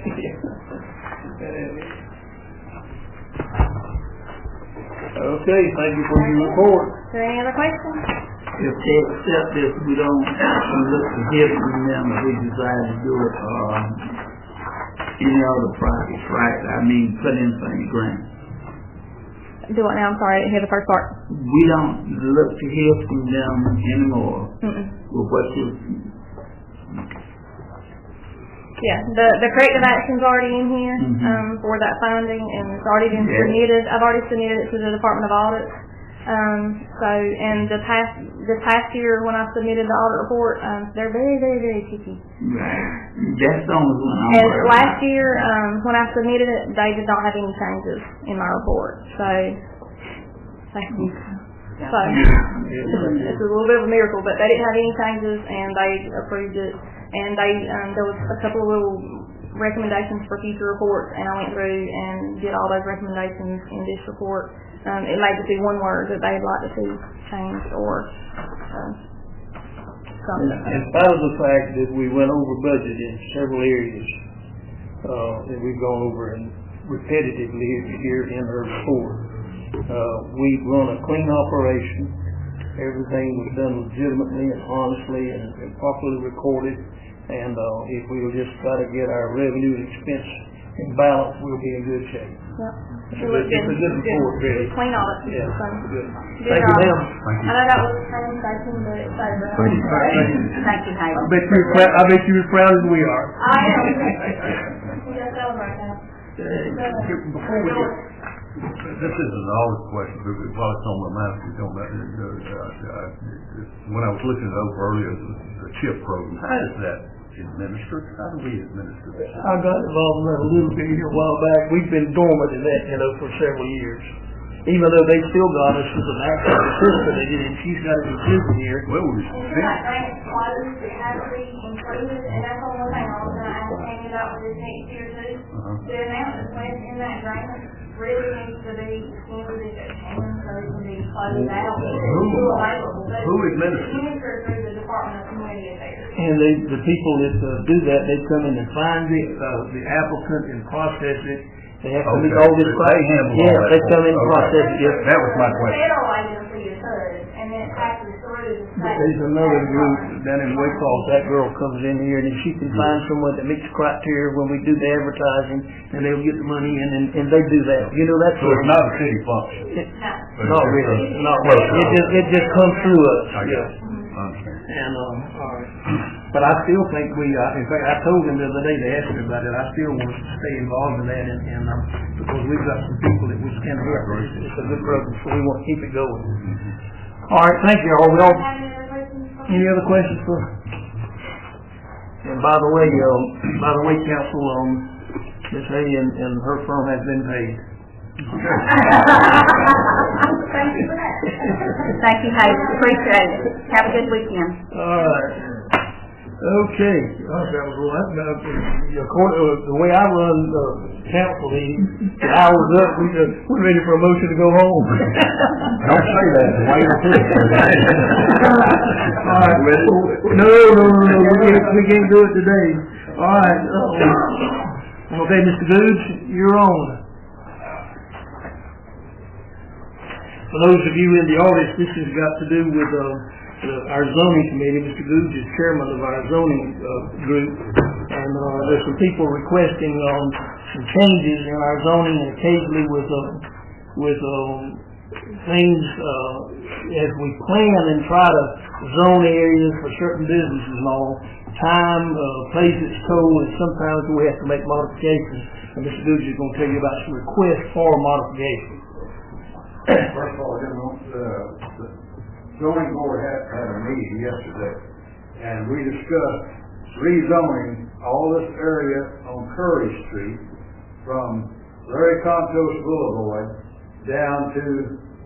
Okay, thank you for your report. Is there any other questions? If they accept this, we don't look to hear from them if we decide to do it, any other projects, right? I mean, put in for any grant. Do what now? I'm sorry, I didn't hear the first part. We don't look to hear from them anymore with what you... Yeah, the corrective action's already in here, for that finding, and it's already been submitted. I've already submitted it to the Department of Audit. And this past year when I submitted the audit report, they're very, very, very picky. Right. That's the only one I'm And worried about. last year, when I submitted it, they did not have any changes in my report. So, thank you. So, it's a little bit of a miracle, but they didn't have any changes, and they approved it. And there was a couple of little recommendations for future reports, and I went through and did all those recommendations in this report. It may just be one word that they'd like to see changed or something. In spite of the fact that we went over budget in several areas, that we've gone over and repetitively here in her report, we run a clean operation. Everything was done legitimately and honestly and properly recorded. And if we'll just try to get our revenue and expense in balance, we'll be in good shape. Yep. It's a good report, really. Clean audit. Yeah, So, good. good Thank you, job. ma'am. I know that was a training station, but it's over. Thank you, Hayden. I bet you're as proud as we are. I am. We gotta celebrate that. Before we get, this isn't an audit question, but while it's on my mind, when I was looking it over earlier, the CHIP program, how is that administered? How do we administer that? I got involved in that a little bit here a while back. We've been dormant in that, for several years. Even though they still got us as an active participant, they did, and she's got an exhibit here. Well, we And you're right, grant closed, it has to be included, and that's the one thing I was gonna ask Tammy about with this next year too. The amount that's left in that grant really needs to be extended if it can, so it can be closed out. It's still available, but Who administers it? administered through the Department of Community Affairs. And the people that do that, they come in and find the applicant and process it. They have to meet all this. They handle all Yeah, that. they come in and Okay. process it, yes. That was my question. The federal agency is HUD, and then it passes through the state. But there's another group down in Waycross, that girl comes in here, and if she can find someone that meets criteria when we do the advertising, and they'll get the money in, and they do that. That's So it's not a city function? No. not really, not really. It just comes through us, I yeah. guess. I understand. And, all right. But I still think in fact, I told them the other day, they asked me about it, I still want us to stay involved in that, and because we've got some people that we can help. It's a good program, so we want to keep it going. All right, thank you all. Well, any other questions for? And by the way, council, Ms. Hay and her firm has been paid. Thank you for that. Thank you, Hayden. Appreciate it. Have a good weekend. All right. Okay. Gosh, that was the way I run council meetings, the hour's up, we're ready for a motion to go home. Don't say that, why you're All right. No, we can't do it today. All right. Okay, Mr. Goods, you're on. For those of you in the audience, this has got to do with our zoning committee. Mr. Goods is chairman of our zoning group, and there's some people requesting some changes in our zoning, and occasionally with things as we plan and try to zone areas for certain businesses and all. Time plays its toll, and sometimes we have to make modifications. And Mr. Goods is going to tell you about some requests for modifications. First of all, the zoning board had a meeting yesterday, and we discussed rezoning all this area on Curry Street from Larry Contos Boulevard down to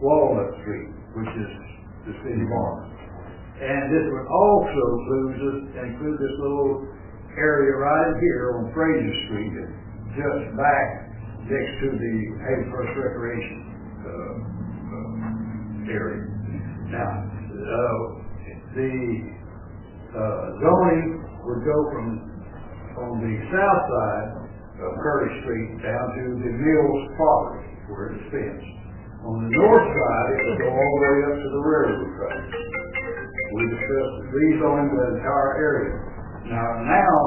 Walnut Street, which is the city barn. And this would also include this little area right here on Fraser Street, just back next to the Havenhurst Recreation area. Now, the zoning would go from on the south side of Curry Street down to the Mills property where it is fenced. On the north side, it would go all the way up to the railroad track. We discussed rezoning the entire area. Now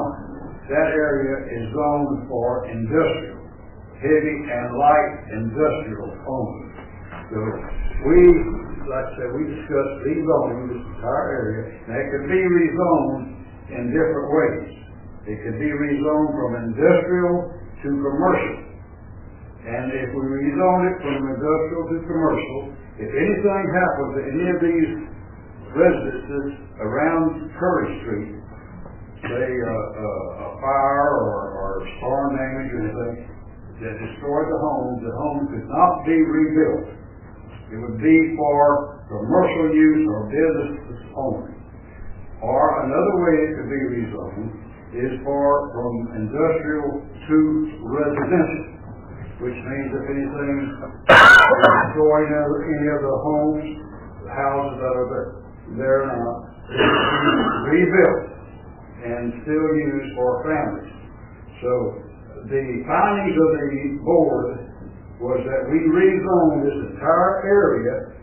that area is zoned for industrial, heavy and light industrial only. So like I said, we discussed rezoning this entire area, and it could be rezoned in different ways. It could be rezoned from industrial to commercial. And if we rezone it from industrial to commercial, if anything happens to any of these residences around Curry Street, say a fire or storm damage or anything that destroyed the home could not be rebuilt. It would be for commercial use or business only. Or another way it could be rezoned is from industrial to residential, which means if anything destroying any of the homes, the houses that are there now, rebuilt and still used for families. So the findings of the board was that we rezoned this entire area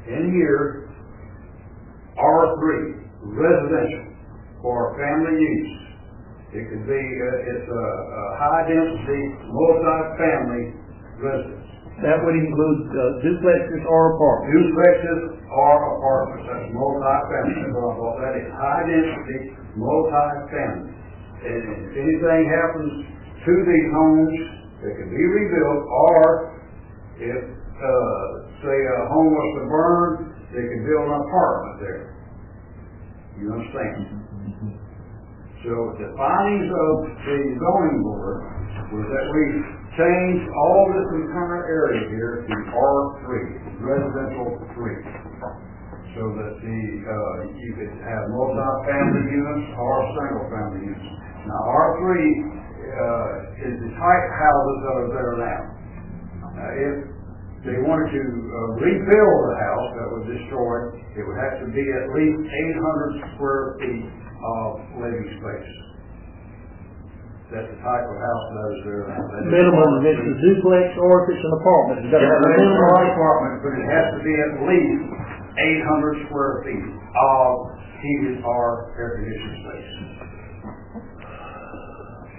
in here R3, residential, for family use. It could be, it's a high-density, multi-family residence. That would include duplexes or apartments. Duplexes or apartments, that's multi-family, that's what I thought that is. High-density, multi-family. And if anything happens to these homes, they can be rebuilt, or if, say, a home was to burn, they could build an apartment there. You understand? So the findings of the zoning board was that we changed all this entire area here to R3, residential 3, so that you could have multi-family units or single-family units. Now R3 is the type houses that are there now. If they wanted to rebuild the house that was destroyed, it would have to be at least 800 square feet of living space. That's the type of house that is there now. Minimum, if it's a duplex or if it's an apartment. It's got to have a minimum apartment, but it has to be at least 800 square feet of heated or air conditioned space.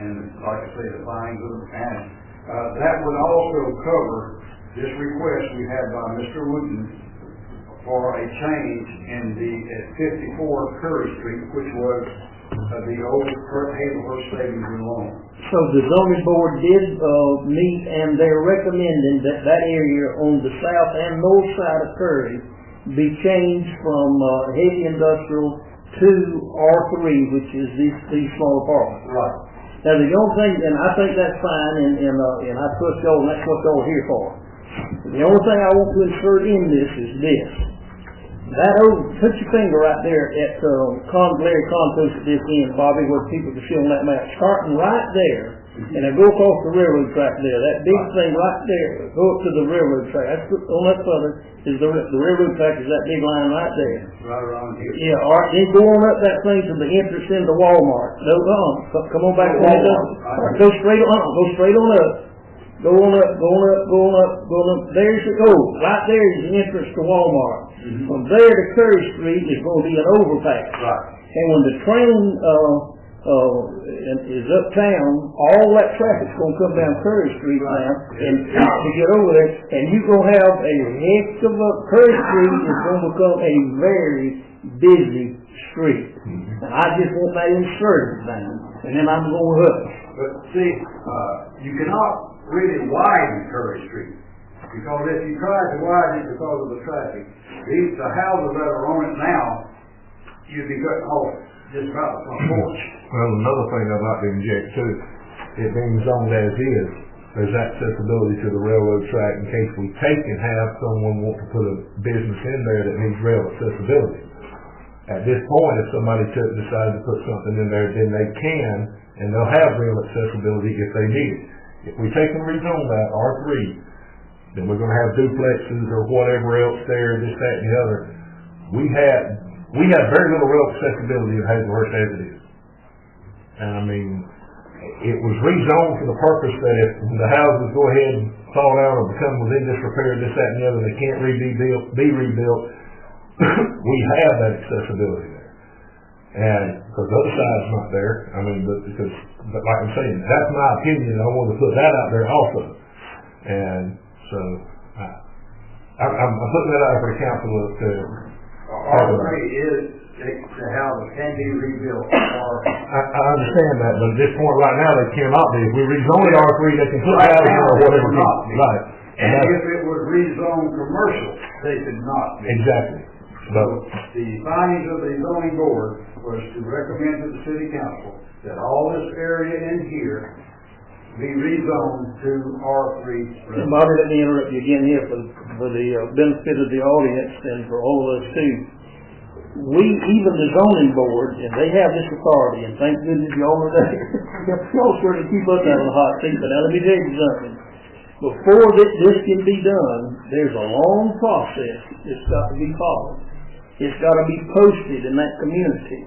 And like I say, the findings of the panel. That would also cover this request we had by Mr. Wooten for a change in the 54 Curry Street, which was the old Havenhurst Savings and Loan. So the zoning board did meet, and they're recommending that that area on the south and north side of Curry be changed from heavy industrial to R3, which is these small apartments. Right. Now the only thing, and I think that's fine, and I trust y'all, and that's what y'all are here for. The only thing I want to insert in this is this. Put your finger right there at Larry Contos at this end, Bobby, where people can see on that map. Starting right there, and then go across the railroad track there. That big thing right there, go up to the railroad track. That's on that further is the railroad track is that big line right there. Right around here. Yeah, all right, then go on up that thing to the entrance into Walmart. No, come on back to Walmart. Right, go straight on up. Go on up. There's the right there is the entrance to Walmart. Mm-hmm. From there to Curry Street is going to be an overpass. Right. And when the train is uptown, all that traffic's going to come down Curry Street now and to get over there, and you're going to have a heck of a Curry Street is going to become a very busy street. And I just want that inserted down, and then I'm going to hush. But see, you cannot really widen Curry Street, because if you try to widen it because of the traffic, the houses that are on it now, you'd be cutting off just about the front porch. Well, another thing I'd like to inject too, it being zoned as is, there's accessibility to the railroad track in case we take and have someone want to put a business in there that needs rail accessibility. At this point, if somebody decided to put something in there, then they can, and they'll have rail accessibility if they need it. If we take and rezone that R3, then we're gonna have duplexes or whatever else there, this, that, and the other. We have very little rail accessibility in Hazelhurst as it is. And I mean, it was rezoned for the purpose that if the houses go ahead and fall down or become within disrepair, this, that, and the other, they can't be rebuilt, we have that accessibility there. And, because the other side's not there, I mean, but like I'm saying, that's my opinion, I want to put that out there also. And so, I'm putting that out for the council to R3 is, the houses can be rebuilt, or I understand that, but at this point right now, they cannot be. If we rezone it R3, they can put houses or whatever. Right. And if it was rezoned commercial, they could not be. Exactly. So the findings of the zoning board was to recommend to the city council that all this area in here be rezoned to R3. Bobby, let me interrupt you again here for the benefit of the audience and for all of us too. Even the zoning board, and they have this authority, and thank goodness y'all are there. Y'all sort of keep us out of the hot seat, but now let me tell you something. Before this can be done, there's a long process that's got to be followed. It's got to be posted in that community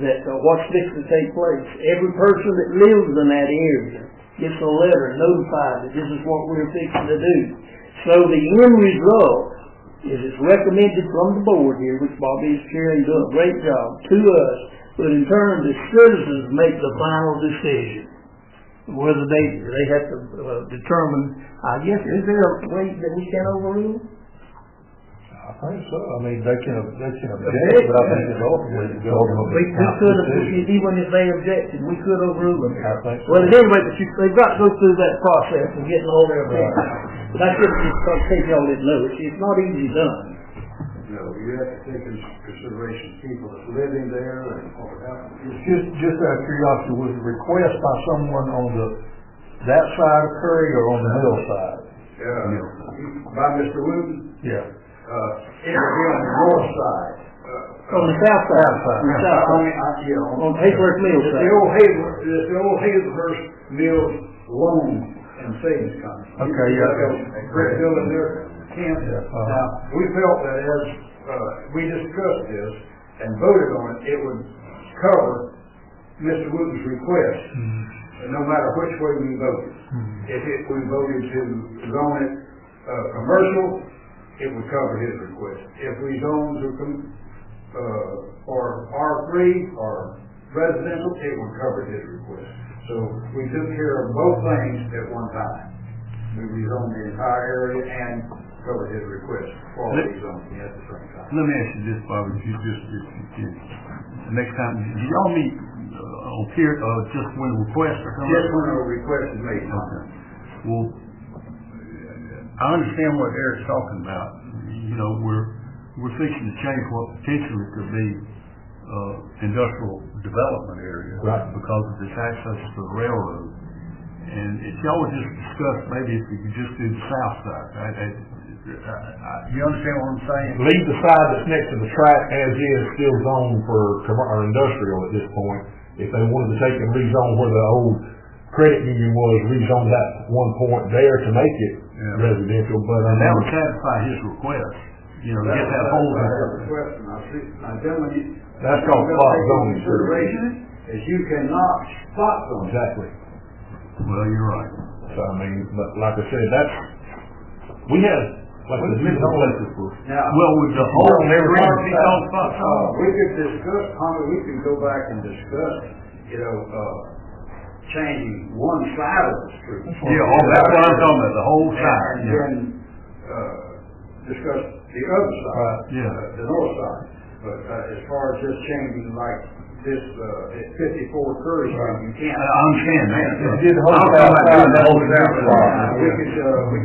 that what's fixing to take place. Every person that lives in that area gets a letter notified that this is what we're fixing to do. So the end result is it's recommended from the board here, which Bobby is chairing, doing a great job, to us, but in turn the citizens make the final decision. Whether they have to determine, I guess, is there a way that we can overrule? I think so. I mean, they can object, but I think it's ultimately the ultimate. We could, even if they objected, we could overrule them. I think so. Well, at any rate, they've got to go through that process and getting all their opinions. But I should just take y'all didn't know, it's not easy done. No, you have to take into consideration people that's living there and all that. Just out of curiosity, was the request by someone on that side of Curry or on the middle side? By Mr. Wooten? Yeah. It would be on the north side. On the south side. On the south side. On Hazelhurst Mills side. The old Hazelhurst Mills loan and savings company. Okay, yeah. Brick building there, Kent. Now, we felt that as we discussed this and voted on it, it would cover Mr. Wooten's request, no matter which way we voted. If we voted to zone it commercial, it would cover his request. If we zoned to or R3 or residential, it would cover his request. So we took care of both things at one time. We rezoned the entire area and covered his request for rezoning at the same time. Let me ask you this, Bobby, if you next time, do y'all meet on here, just when requests are coming? Just when a request is made. Okay. Well, I understand what Eric's talking about. You know, we're fixing to change what potentially could be industrial development area, right? Because of this access to the railroad. And if y'all would just discuss maybe if we could just do the south side. You understand what I'm saying? Leave the side that's next to the track as is, still zoned for industrial at this point. If they wanted to take and rezone where the old credit union was, rezone that one point there to make it residential, but that would satisfy his request. You know, get that whole request. That's called spot zoning. Is you cannot spot zone. Exactly. Well, you're right. So I mean, but like I said, we had like the now. Well, with the whole we could discuss. We could go back and discuss. Changing one side of the street. Yeah, that's what I'm talking about. The whole side. And then discuss the other side. The north side. But as far as just changing like this at 54 Curry Street, you can't. I understand that. We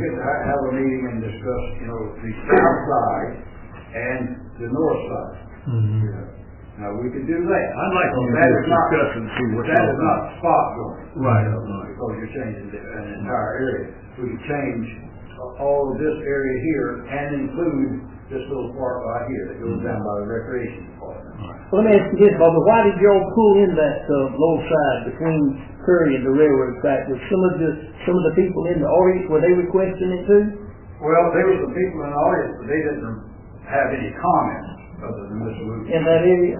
could have a meeting and discuss, the south side and the north side. Now, we could do that. I'd like to That is not, discuss and see what that y'all is not spot zoning. Right. Because you're changing an entire area. We could change all of this area here and include this little part right here that goes down by the recreation department. Let me ask you this, Bubba, why did y'all pull in that, lower side between Curry and the railroad track? Was some of the people in the audience, were they requesting it too? Well, there were some people in the audience, but they didn't have any comments other than Mr. Luke. In that area?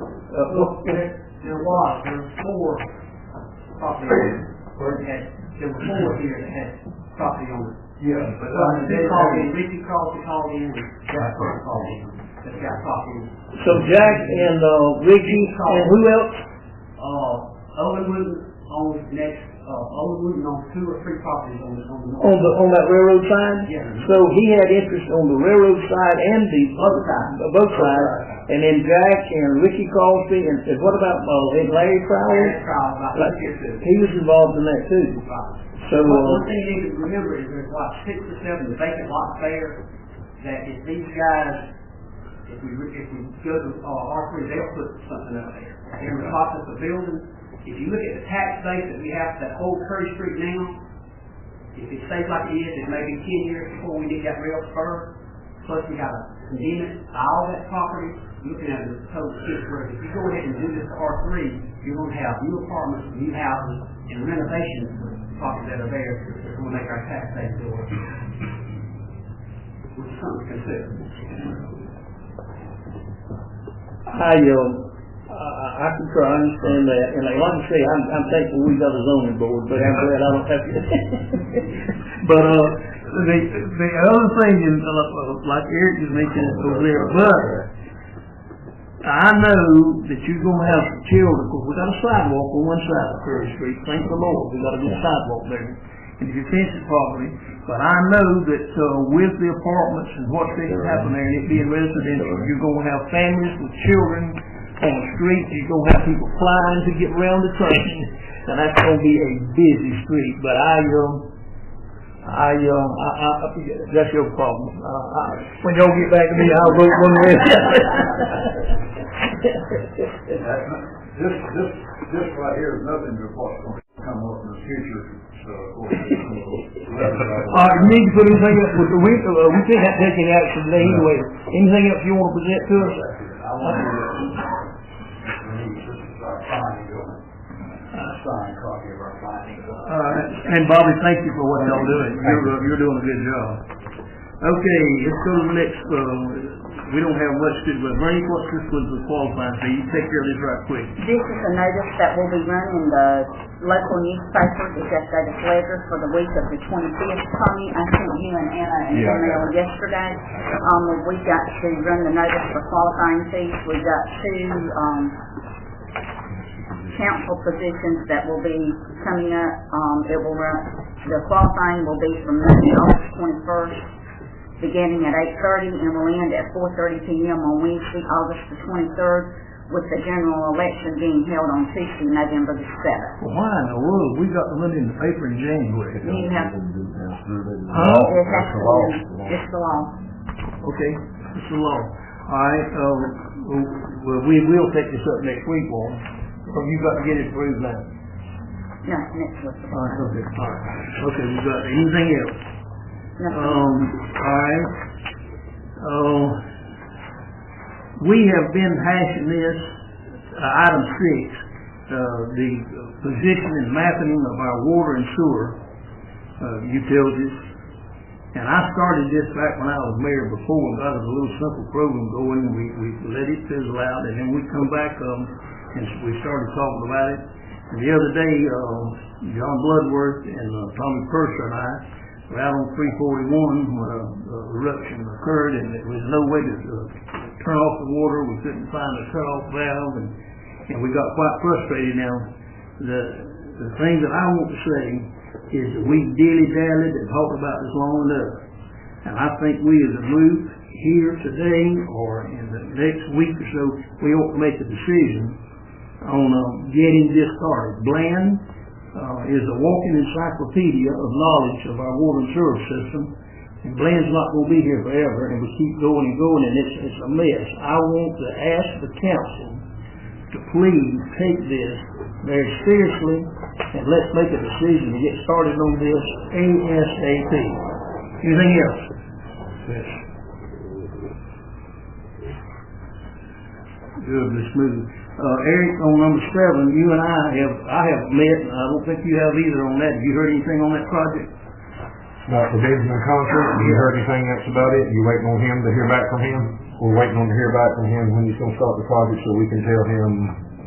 There were four property owners, there were four here that had property owners. Yeah, but Ricky Crosby called in, Jack Crosby called in, that got property. So Jack and, Ricky, and who else? Owen Wooten owns Owen Wooten owns 2 or 3 properties on the north. On that railroad side? Yeah. So he had interest on the railroad side and the both sides, and then Jack and Ricky Crosby, and what about, Larry Crowley? He was involved in that too. So, one thing you need to remember is there's like 6 or 7 vacant lots there, that if these guys, if we go to R3, they'll put something up there. They're in the process of building. If you look at the tax base that we have for that whole Curry Street now, if it stays like it is, it may be 10 years before we get that rail spur. Plus we got to condemn it, buy all that property. Looking at the total skid road, if you go ahead and do this R3, you're going to have new apartments, new houses, and renovations for properties that are there. It's going to make our tax base go up. Which is something to consider. I can try to understand that, and like I say, I'm thankful we got a zoning board, but I'm glad I don't have to. But, the other thing is, like Eric just mentioned over there, but I know that you're gonna have some children, because we got a sidewalk on one side of Curry Street, thank the Lord, we got a good sidewalk there. And if you fence it properly, but I know that, with the apartments and what's going to happen there, and it being residential, you're gonna have families with children on the street, you're gonna have people flying to get around the train, and that's gonna be a busy street, but that's your problem. When y'all get back to me, I'll vote one way. This right here is nothing to what's going to come up in the future, so of course. You need to put anything up with the week, we can't have to take any action today anyway. Anything else you want to present to us? I want to sign a copy of our findings. And Bobby, thank you for what y'all doing. You're doing a good job. Okay, let's go to the next, we don't have much to do, but Bernie, what's this with the qualifying fee? You take care of this right quick. This is a notice that will be run in the local newspaper, the Jeff Davis Ledger, for the week of the 25th. Tommy, I sent you and Anna an email yesterday. We've got to run the notice for qualifying fees. We've got 2 council positions that will be coming up. The qualifying will be from Monday, August 21st. Beginning at 8:30 and will end at 4:30 p.m. on Wednesday, August the 23rd, with the general election being held on Tuesday, November the 7th. Well, why in the world? We got the money in the paper in January. You have to. It's the law. Okay, it's the law. All right, well, we will take this up next week, Warren. Or you got to get it approved now? No, next week. All right, okay, all right. Okay, we got anything else? Nothing. We have been hashing this, item 6, the position and mapping of our water and sewer, utilities. And I started this back when I was mayor before, and got a little simple program going, and we let it fizzle out, and then we come back, and we started talking about it. And the other day, John Bloodworth and Tommy Purser and I were out on 341 when an eruption occurred, and there was no way to turn off the water. We couldn't find a cut-off valve, and we got quite frustrated. Now, the thing that I want to say is that we dilly-dallied and talked about this long enough. And I think we as a group here today or in the next week or so, we ought to make a decision on getting this started. Bland is a walking encyclopedia of knowledge of our water and sewer system, and Bland's not going to be here forever, and we keep going and going, and it's a mess. I want to ask the council to please take this very seriously, and let's make a decision to get started on this ASAP. Anything else? Yes. Good, let's move. Eric, on number 7, you and I have met, and I don't think you have either on that. Have you heard anything on that project? About the bids and the contract, you heard anything else about it? You waiting on him to hear back from him? We're waiting on to hear back from him when he's gonna start the project so we can tell him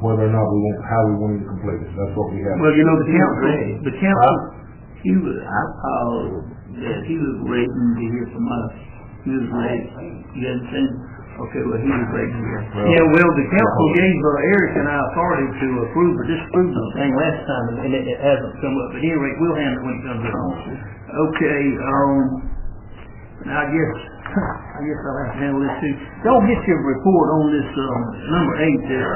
whether or not how we want him to complete it. That's what we have. Well, you know, the council, He was, I called, that he was waiting to hear from us. He was ready, you understand? Okay, well, he was waiting to hear. yeah, well, the council gave Eric and I authority to approve or disapprove the thing last time, and it hasn't come up. But anyway, we'll handle it when it comes up. Okay, now I guess I'll have to handle this too. Y'all get your report on this, number 8, this,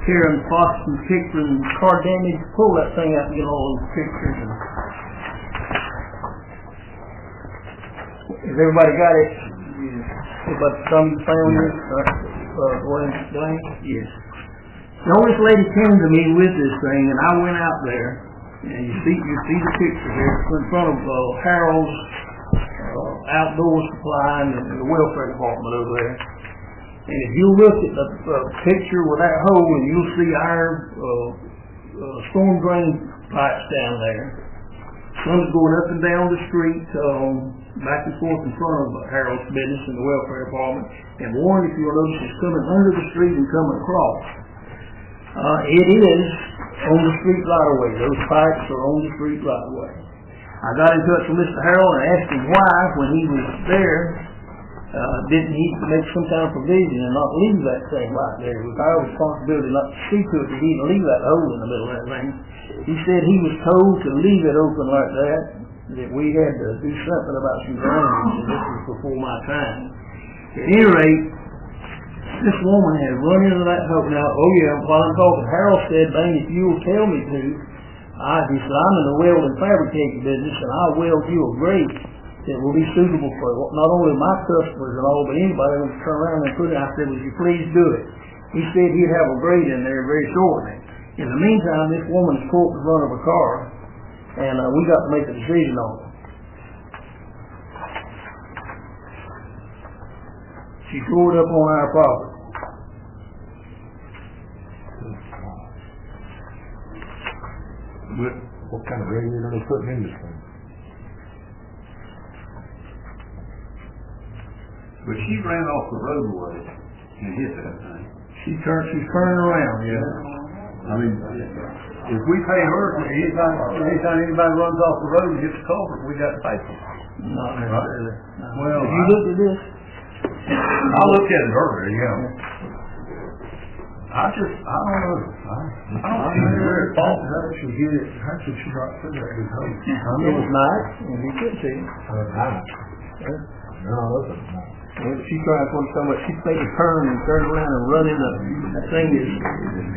Karen Foster Pickering car damage. Pull that thing out and get all those pictures. And has everybody got it? Everybody found this? Dwayne? Yes. Now this lady came to me with this thing, and I went out there, and you see the picture here. It's in front of Harold's Outdoor Supply and the welfare department over there. And if you look at the picture with that hole, and you'll see our storm drain pipes down there. Some's going up and down the street, back and forth in front of Harold's business and the welfare department. And one, if you'll notice, is coming under the street and coming across. It is on the street right away. Those pipes are on the street right away. I got in touch with Mr. Harold and asked him why, when he was there, didn't he make some kind of provision and not leave that thing right there? It was our responsibility not to see to it, to even leave that hole in the middle of that thing. He said he was told to leave it open like that we had to do something about some drainage, and this was before my time. At any rate, this woman had run into that hole. Now, while I'm talking, Harold said, "Bang, if you'll tell me to," he said, "I'm in the weld and fabricating business, and I'll weld you a grate that will be suitable for not only my customers and all, but anybody who turn around and put it." I said, "Would you please do it?" He said he'd have a grate in there very shortly. In the meantime, this woman's pulled the front of a car, and we got to make a decision on it. She tore it up on our property. What kind of radiator are they putting in this thing? But she ran off the roadway and hit that thing. She's turning around, yeah. I mean, if we pay her, anytime anybody runs off the road and hits the culvert, we got to pay for it. Not necessarily. Well, Have you looked at this? I looked at it earlier, yeah. I don't know. I don't see where it's fault. How did she not through that big hole? It was nice, and you could see. No, it wasn't nice. She tried to so much. She made a turn and turned around and run into that thing is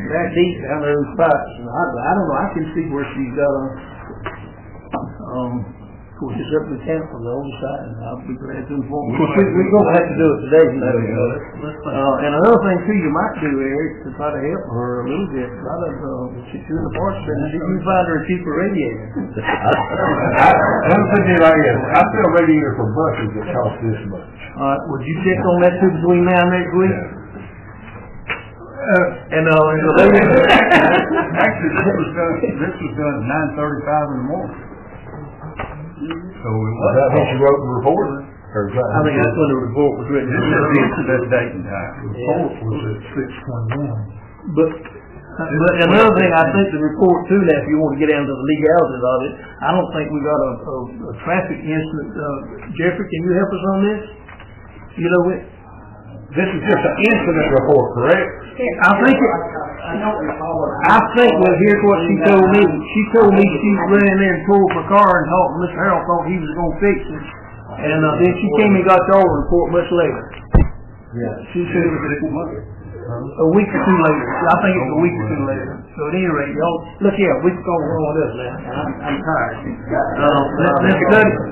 that deep down those pipes. And I don't know. I can see where she's got of course, it's up to the council on the other side, and I'll be glad to inform. Of course, we're going to have to do it today, you know. And another thing too, you might do, Eric, to try to help her a little bit. Try to she's in the parts and see if you can find her a cheaper radiator. I'm thinking like this. I sell radiator for buses that cost this much. All right, would you check on that too between now and next week? And the lady. Actually, this was done at 9:35 in the morning. So was that when you wrote the report? Or is that I think that's when the report was written. This is that date and time. The report was at 6:21. But another thing, I think the report too, now if you want to get down to the legalities of it, I don't think we got a traffic incident. Jeffrey, can you help us on this? You know what? This is just an incident report, correct? I think, well, here's what she told me. She told me she ran in there and pulled her car and thought Mr. Harold thought he was going to fix it. And then she came and got y'all report much later. Yeah. She said it was a week or two later. I think it was a week or two later. So at any rate, y'all, look here, we can go on with this now. I'm tired.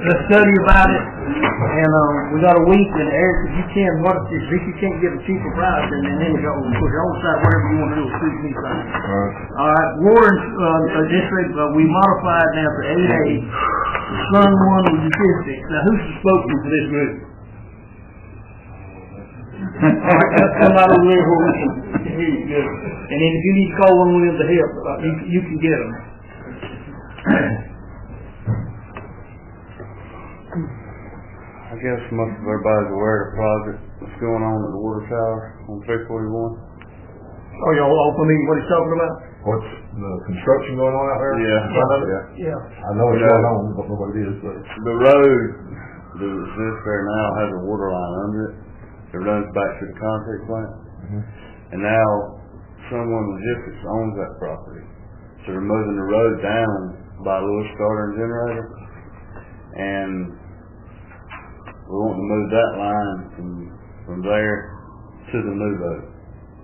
Let's study about it. And, we got a week, and Eric, if you can, if you can't get a cheaper price, and then we got, put your own side, whatever you want to do, suit me fine. All right, Warren, district, we modified now for 8A, Sun One Logistics. Now, who's the spokesman for this group? All right, let's come out over there where we can hear you good. And then if you need to call one of them to help, you can get them. I guess most of everybody's aware of the project that's going on at the water tower on 341. Oh, y'all all familiar what he's talking about? What's the construction going on out there? Yeah. I know it's going on, but know what it is, but. The road that exists there now has a water line under it. It runs back to the concrete plant. And now someone logistics owns that property. So they're moving the road down by Lewis Starter and Generator. And we want to move that line from there to the new road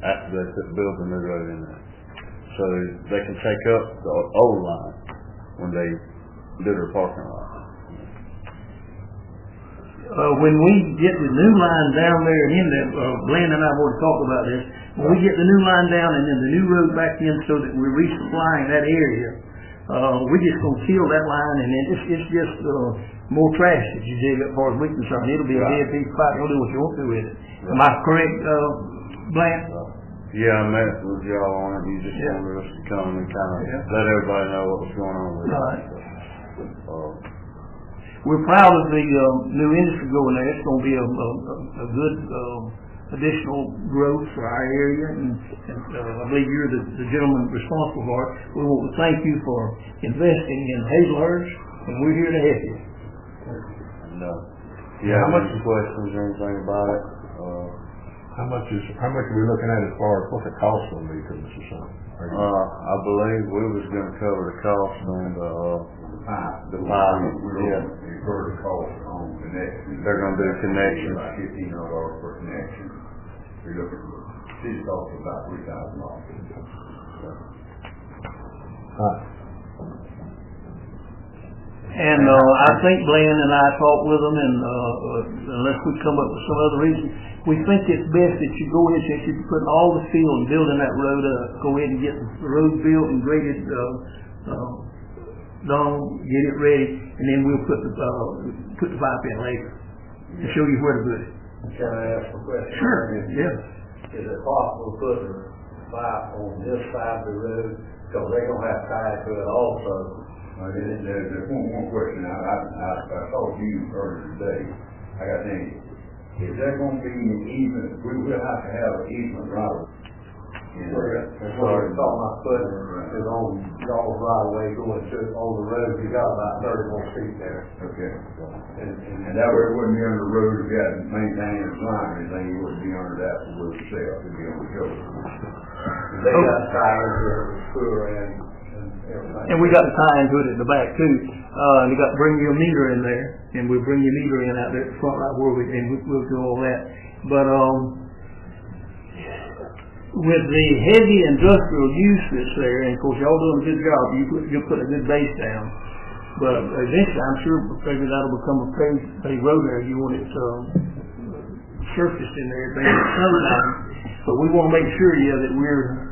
after they build the new road in there. So they can take up the old line when they do their parking lot. When we get the new line down there and in there, Glenn and I have already talked about this, when we get the new line down and then the new road back in so that we're resupplying that area, we're just going to kill that line and then it's just more trash that you dig up far as we're concerned. It'll be a dead piece of pipe. You'll do what you want to with it. Am I correct, Glenn? Yeah, I met with y'all on it. You just wanted us to come and kind of let everybody know what was going on with it. Right. We're proud of the new industry going there. It's going to be a good additional growth for our area, and I believe you're the gentleman responsible for it. We want to thank you for investing in Hazelhurst, and we're here to help you. No. Yeah, how much questions or anything about it? How much are we looking at as far as what the cost will be to us or something? I believe we was going to cover the cost on the pipe. Incur the cost on connection. They're going to do connections. About $1,500 per connection. You're looking for city cost of about $3,000. And I think Glenn and I talked with them, and unless we come up with some other reason, we think it's best that you go ahead, since you're putting all the steel and building that road up, go ahead and get the road built and graded, done, get it ready, and then we'll put the pipe in later and show you where to put it. Can I ask a question? Sure, yeah. Is it possible to put the pipe on this side of the road? Because they're going to have tied to it also. There's one more question. I talked to you earlier today. I got thinking, is there going to be an easement? We will have to have an easement right. That's what we're talking about putting is on y'all's right away going to on the road. You got about 30 more feet there. Okay. And that way it wouldn't be under the road. If you had to maintain its line or anything, you wouldn't be under that for road itself. It'd be on the shoulder. They got tires there, sewer and everything. And we got to tie into it at the back too. And you got to bring your meter in there, and we'll bring your meter in out there at the front right where we'll do all that. But with the heavy industrial use that's there, and of course y'all doing a good job, you put a good base down. But eventually, I'm sure maybe that'll become a paved road there. You want it surfaced in there, maybe summertime. But we want to make sure that we're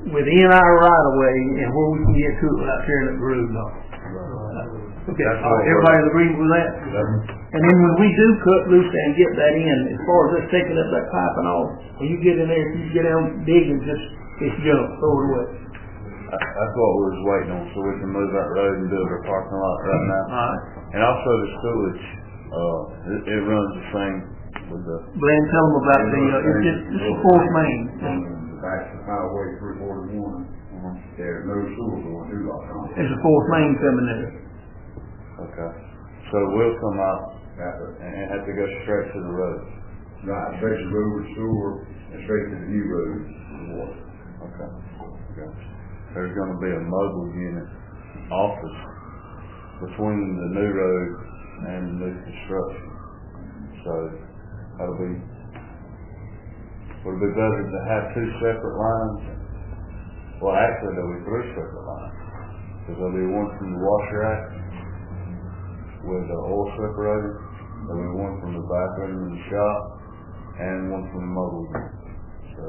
within our right of way and where we can get to it without tearing up the road and all. Okay, everybody agree with that? And then when we do cut loose and get that in, as far as us taking up that pipe and all, when you get in there, if you get down digging, it's junk, throw it away. That's what we was waiting on, so we can move that road and build our parking lot right now. All right. And also the sewage, it runs the same with the. Glenn, tell them about it's a fourth main. Back to Highway 341, there's no sewer going through Los Angeles. There's a fourth main coming there. Okay. So we'll come out and have to go straight to the road. Right, straight to the road, sewer, and straight to the new road, and water. Okay. There's going to be a mobile unit office between the new road and the new construction. So would it be better to have two separate lines? Well, actually there'll be three separate lines. Because there'll be one from the washer act with the oil separator, There'll be one from the bathroom in the shop, and one from the mobile unit. So,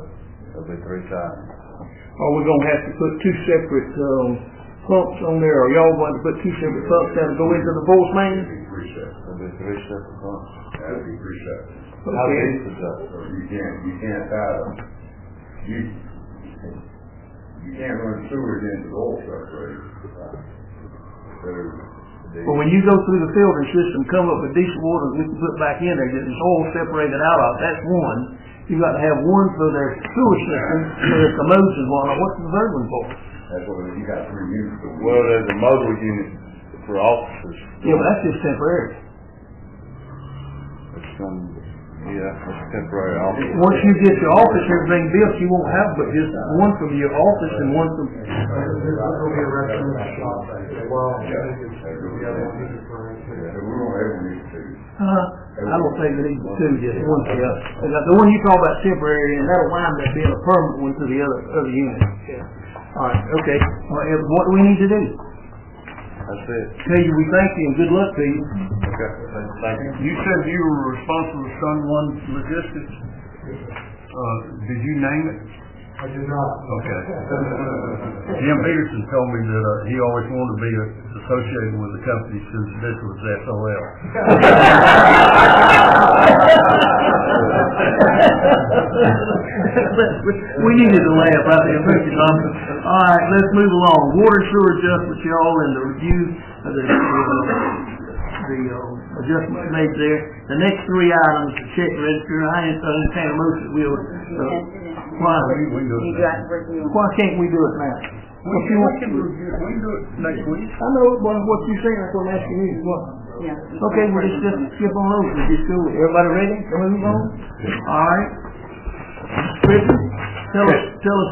there'll be 3 sidings. Are we gonna have to put 2 separate, pumps on there, or y'all want to put 2 separate pumps that'll go into the force main? There'll be 3 separate pumps. That'd be 3 sets. How Okay. deep is that? So you can't tie them. You can't run sewers into the oil separator. Well, when you go through the filtering system, come up with decent water that we can put back in there, get this oil separated out of, that's one. You got to have one for their sewer system, for their commodes and whatnot. What's the third one for? That's what, you got 3 units. Well, there's a mobile unit for officers. Yeah, but that's just temporary. It's it's temporary office. Once you get your office, everything built, you won't have but just one from your office and one from... I don't think we need 2, just one for the other. The one you call about temporary, and that'll wind up being a permanent one to the other unit. Yeah. All right, okay. All right, what do we need to do? That's it. Tell you, we thank you and good luck to you. Okay, thank you. You said you were responsible for Sun One Logistics? Did you name it? I do not. Okay. Jim Peterson told me that he always wanted to be associated with the company since this was SOL. We needed to laugh out there. Thank you, Tom. All right, let's move along. Water and sewer adjustments, y'all, and the review of the adjustments made there. The next 3 items, the check register, I entertain a motion. Why can't we do it now? We can do it next week. I know what you're saying. That's what I'm asking you. What? Yeah. Okay, we'll just skip on over. Just go. Everybody ready? Can we move on? All right. Christian, tell us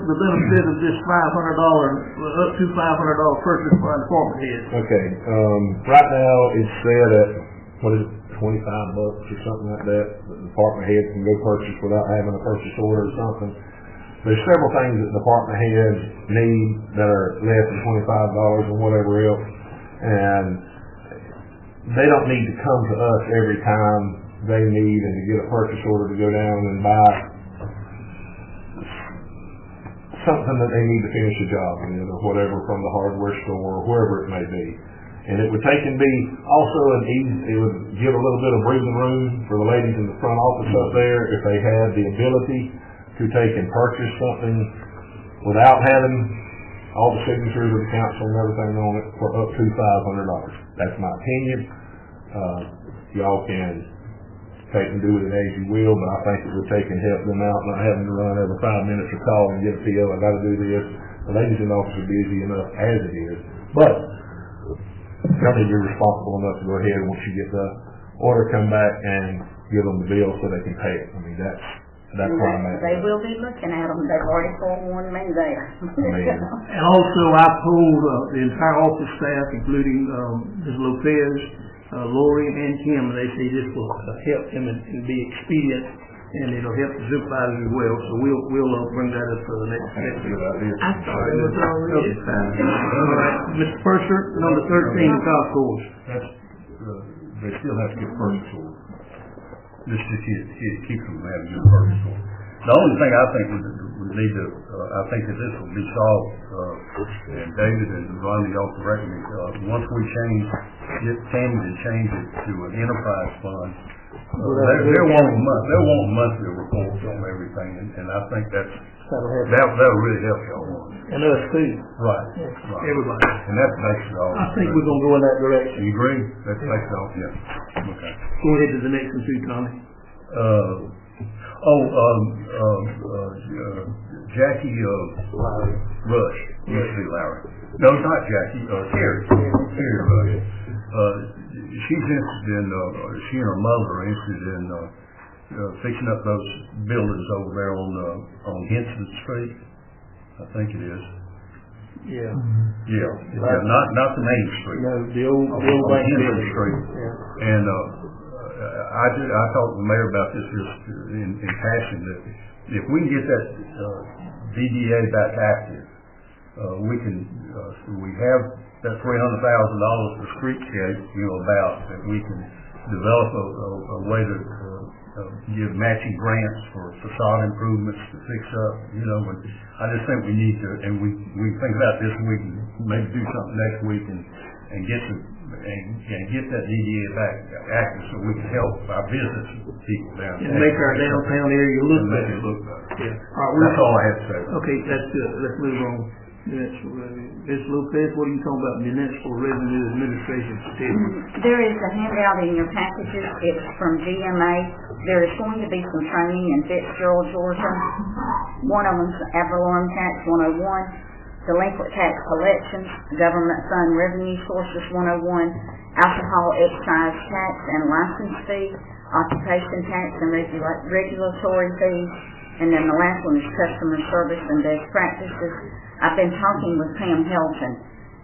the benefit of this $500, up to $500 purchase for our department heads. Okay, right now it's set at, what is it, $25 or something like that. The department head can go purchase without having a purchase order or something. There's several things that department heads need that are less than $25 or whatever else, and they don't need to come to us every time they need and to get a purchase order to go down and buy something that they need to finish a job with or whatever from the hardware store or wherever it may be. And it would take and be also it would give a little bit of breathing room for the ladies in the front office up there if they had the ability to take and purchase something without having all the signatures of the council and everything on it for up to $500. That's my opinion. Y'all can take and do with it as you will, but I think it would take and help them out, not having to run every 5 minutes or call and get a PO. I got to do this. The ladies in the office are busy enough as it is, but y'all need to be responsible enough to go ahead once you get the order, come back and give them the bill so they can pay it. I mean, that's why I'm at. They will be looking at them. They've already forewarned me there. And also, I told the entire office staff, including Ms. Lopez, Lori, and Kim, and they say this will help them and be expedient, and it'll help the supervisors as well. So we'll bring that up for the next week. I thought it was already signed. All right, Mr. Purser, number 13, golf course. That's, they still have to get purchase order. This just keeps them from having to get purchase order. The only thing I think we need to, I think that this will be solved, and David and Ronnie, y'all correct me, once we get Tammy to change it to an enterprise fund, they'll want monthly reports on everything, and I think that'll really help y'all. And us too. Right. Everybody. And that makes it all. I think we're gonna go in that direction. You agree? That makes it all, yeah. Okay. Go ahead to the next one too, Tommy. Jackie Rush, used to be Larry. No, not Jackie, Terry Rush. She's interested in, she and her mother are interested in fixing up those buildings over there on Henson Street. I think it is. Yeah. Yeah, not the main street. No, the old bank Henson building. Street. Yeah. And I talked to the mayor about this just in passing, that if we can get that DDA back active, we have that $300,000 for streetscape, about that we can develop a way to give matching grants for facade improvements to fix up, and I just think we need to, and we think about this, and we can maybe do something next week and get that DDA back active so we can help our business people down there. And make our downtown area look And make better. it look better. Yeah. That's all I have to say. Okay, that's good. Let's move on. Ms. Lopez, what are you talking about municipal revenue administration certificate? There is a handout in your packages. It's from GMA. There is going to be some training in Fitzgerald, Georgia. One of them's Avalon Tax 101, Delinquent Tax Collections, Government Fund Revenue Sources 101, Alcohol Excise Tax and License Fee, Occupation Tax and Regulatory Fees, and then the last one is Customer Service and Best Practices. I've been talking with Pam Helton,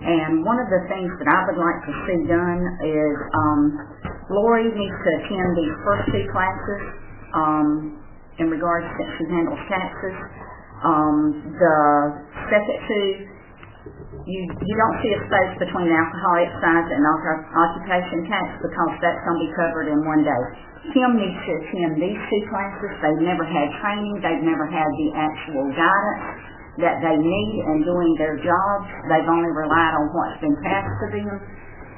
and one of the things that I would like to see done is Lori needs to attend these first two classes in regards to she handles taxes. The second two, you don't see a space between alcohol excise and occupation tax because that's going to be covered in one day. Kim needs to attend these two classes. They've never had training. They've never had the actual guidance that they need in doing their jobs. They've only relied on what's been passed to them.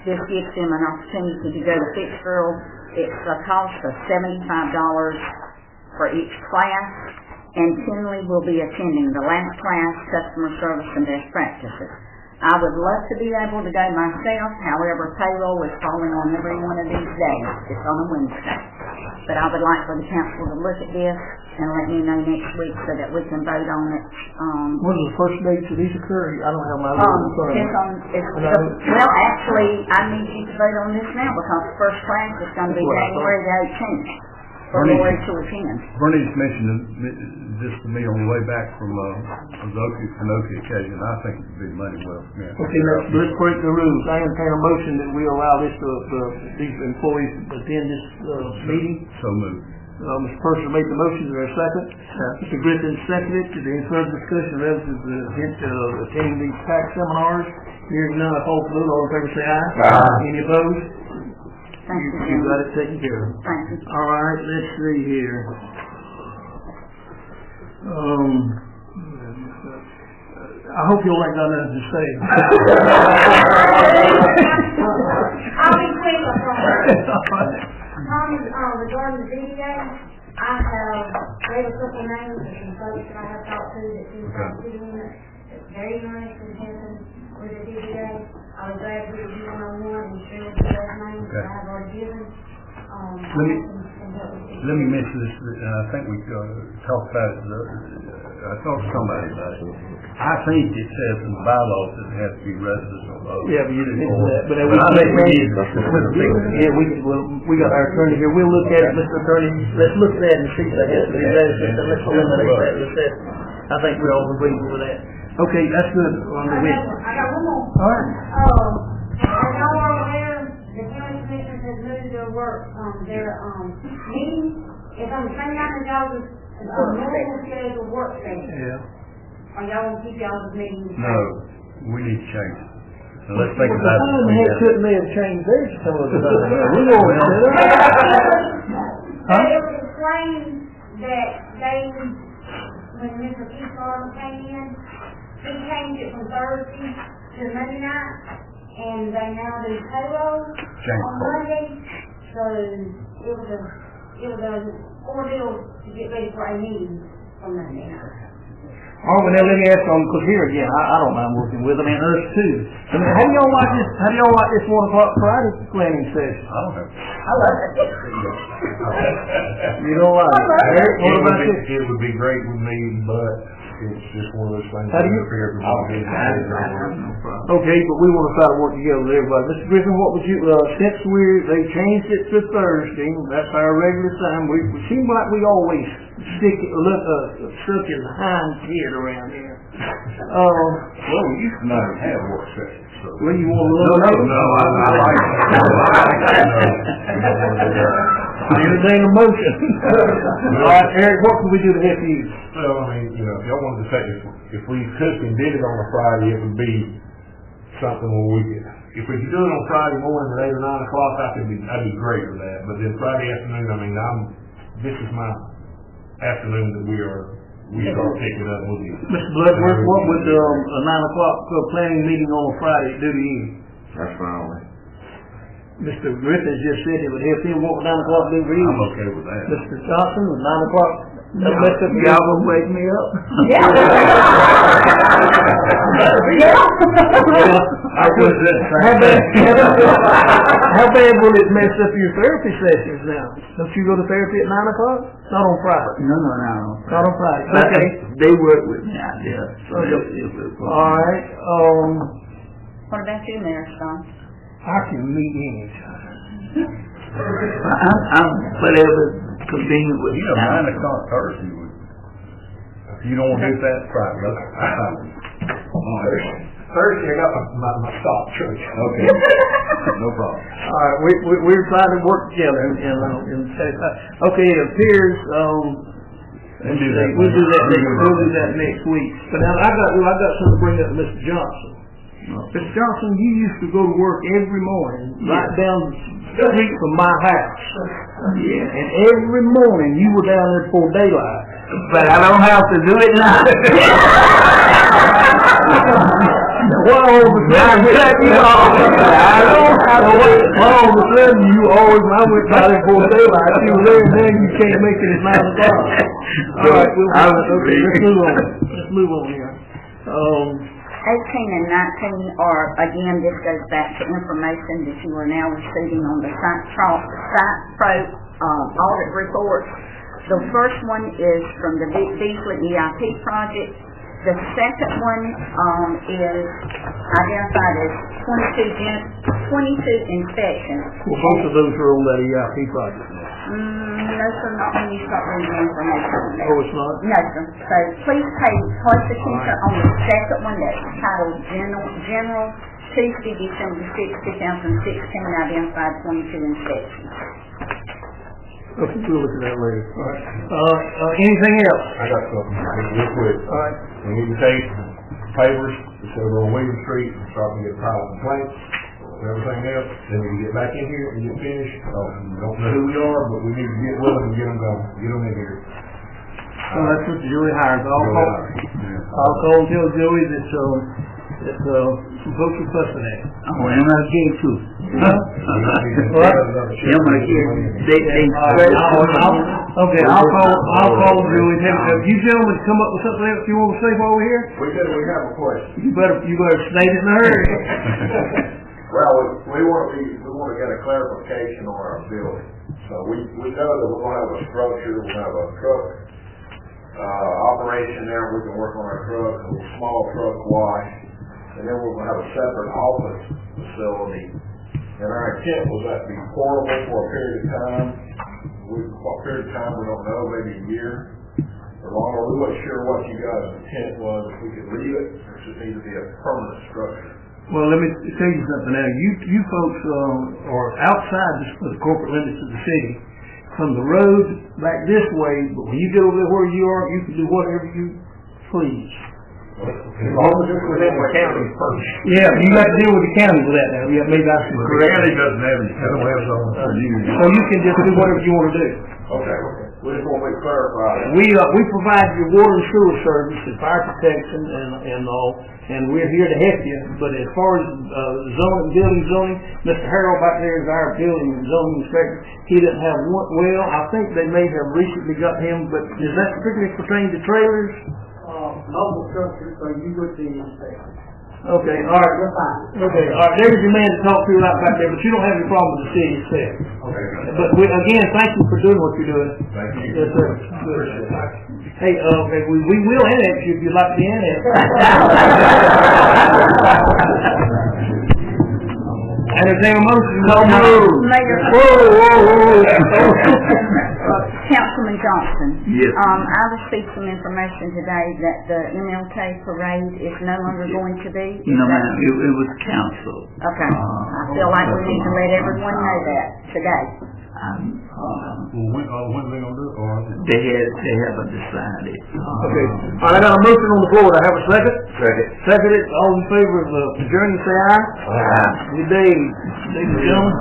This gives them an opportunity to go to Fitzgerald. It's a cost of $75 for each class, and Tinley will be attending the last class, Customer Service and Best Practices. I would love to be able to go myself, however, payroll is falling on every one of these days. It's on a Wednesday. But I would like for the council to look at this and let me know next week so that we can vote on it. When are the first dates of these occur? I don't have my list in front of me. Well, actually, I need you to vote on this now because the first class is going to be January the 18th for Lori to attend. Bernice mentioned this to me on the way back from the Okefenokee occasion. I think it would be money well spent. Okay, let's break the rules. I entertain a motion that we allow these employees to attend this meeting. So moved. Mr. Purser made the motion. Is there a second? Mr. Griffin seconded. Is there any further discussion relative to attending these tax seminars? Hearing none, I call for the vote. All in favor say aye. Aye. Any opposed? Thank you. You got it taken care of. Thank you. All right, let's see here. I hope you all ain't got nothing to say. I'll be quick, I promise. Regarding the DDA, I have read a couple names of some folks that I have talked to that seem to be in it. It's very nice and helping with the DDA. I was glad to give you one-on-one and share with you those names that I have already given. Let me mention this, and I think we talked about it. I talked to somebody about it. I think it says in the bylaws that it has to be residents of Oak. Yeah, but you didn't mention that. But I think we need to. Yeah, we got our attorney here. We'll look at it, Mr. Attorney. Let's look at that and see if that has to be resident. Let's eliminate that. I think we're all agreeable with that. Okay, that's good. I got one more. All right. As y'all are aware, the county commissioners has moved their work, their meeting is on the same night as y'all's normal scheduled work session. Yeah. Are y'all gonna keep y'all's meetings? No, we need to change it. And let's think about it. Couldn't they have changed theirs some of the time? We know what it is. It was explained that when Mr. Peacock came in, he changed it from Thursday to Monday night, and they now do payroll on Monday, so it was an ordeal to get ready for a meeting from Monday night. Oh, well, now let me ask them, because here again, I don't mind working with them, and us too. I mean, how do y'all like this 1 o'clock Friday planning session? I don't have. I love it. You don't like it? Eric, what about you? It would be great with me, but it's just one of those things. How do you? For everybody. Okay, but we want to try to work together with everybody. Mr. Griffin, what would you, since they changed it to Thursday, that's our regular time, we seem like we always circling the hind head around here. Well, we used to not have work sessions, so. Well, you want to look? No, I like it. I entertain a motion. All right, Eric, what can we do to help you? Well, I mean, if y'all wanted to say, if we could and did it on a Friday, it would be something where we could if we could do it on Friday morning at 8 or 9 o'clock, I'd be great with that. But then Friday afternoon, I mean, this is my afternoon that we start picking up with you. Mr. Bloodworth, what would a 9 o'clock planning meeting on Friday do to you? That's fine with me. Mr. Griffin just said it would help him. What would 9 o'clock do for you? I'm okay with that. Mr. Johnson, would 9 o'clock? Y'all gonna wake me up? Yeah. How bad will it mess up your therapy sessions now? Don't you go to therapy at 9 o'clock? Not on Friday. No. Not on Friday. Okay. They work with me out there. So All right. What about you, Mayor Stone? I can meet anytime. I'm whatever convenient with You know, 9 o'clock Thursday would, if you don't want to do that, Friday, Thursday, I got my stop church. Okay, no problem. All right, we're trying to work together and say, okay, it appears, we'll do that next week. But now I got something to bring up to Mr. Johnson. Mr. Johnson, you used to go to work every morning, right down the street from my house. Yeah. And every morning you were down there before daylight. But I don't have to do it now. Well, all of a sudden, you always, when I went by there before daylight, you were there, and then you can't make it at 9 o'clock. All right, let's move on here. 18 and 19 are, again, this goes back to information that you are now receiving on the SitePro audit report. The first one is from the Beasley EIP project. The second one is identified as 22 inspections. Well, both of those are on that EIP project. No, sir, not when you start reading the information on that. Oh, it's not? No, sir. So please pay close attention on the second one that's titled General Tuesday, December 6, 2016, identified 22 inspections. Okay, we'll look at that later. All right. Anything else? I got something real quick. All right. We need to take papers that's over on William Street and start to get pilot complaints and everything else. Then we can get back in here and get finished. We don't know who we are, but we need to get with them and get them going. Get them in here. That's what Joey hires. I'll call and tell Joey that some folks are fussing at him. Oh, and I gave too. Okay, I'll call Joey. Have you gentlemen come up with something else you want to say while we're here? We have a question. You better state it in a hurry. Well, we want to get a clarification on our building. So we know that we're going to have a structure, we're going to have a truck operation there. We can work on our truck, a small truck wash, and then we're going to have a separate office facility. And our intent was that to be portable for a period of time. What period of time we don't know, maybe a year or longer. We weren't sure what you guys' intent was, if we could leave it, or should it need to be a permanent structure. Well, let me tell you something now. You folks are outside the corporate limits of the city. From the road back this way, but when you get over there where you are, you can do whatever you please. As long as it's within the county first. Yeah, you got to deal with the county for that now. Yeah, maybe I should The correct. county doesn't have any customers for you. So you can just do whatever you want to do. Okay. We just want to be clarified. We provide your water and sewer service and fire protection and all, and we're here to help you. But as far as building zoning, Mr. Harold back there is our building and zoning inspector. He doesn't have one. Well, I think they may have recently got him, but does that particularly pertain to trailers? Mobile structure, so you would be inspected. Okay, all right. You're fine. Okay, all right. There's your man to talk to right back there, but you don't have any problem with the city itself. Okay. But again, thank you for doing what you're doing. Thank you. Yes, sir. Good. Hey, okay, we will annex you if you'd like to be annexed. Entertain a motion. Mayor. Whoa. Councilman Councilman Johnson. Yes. I received some information today that the MLK parade is no longer going to be. No, ma'am, it was canceled. Okay, I feel like we need to let everyone know that today. Well, when are they gonna do it, or? They haven't decided. Okay, all right, I got a motion on the floor, do I have a second? Second. Second it, all in favor of adjourning, say aye. Aye. Good day, ladies and gentlemen.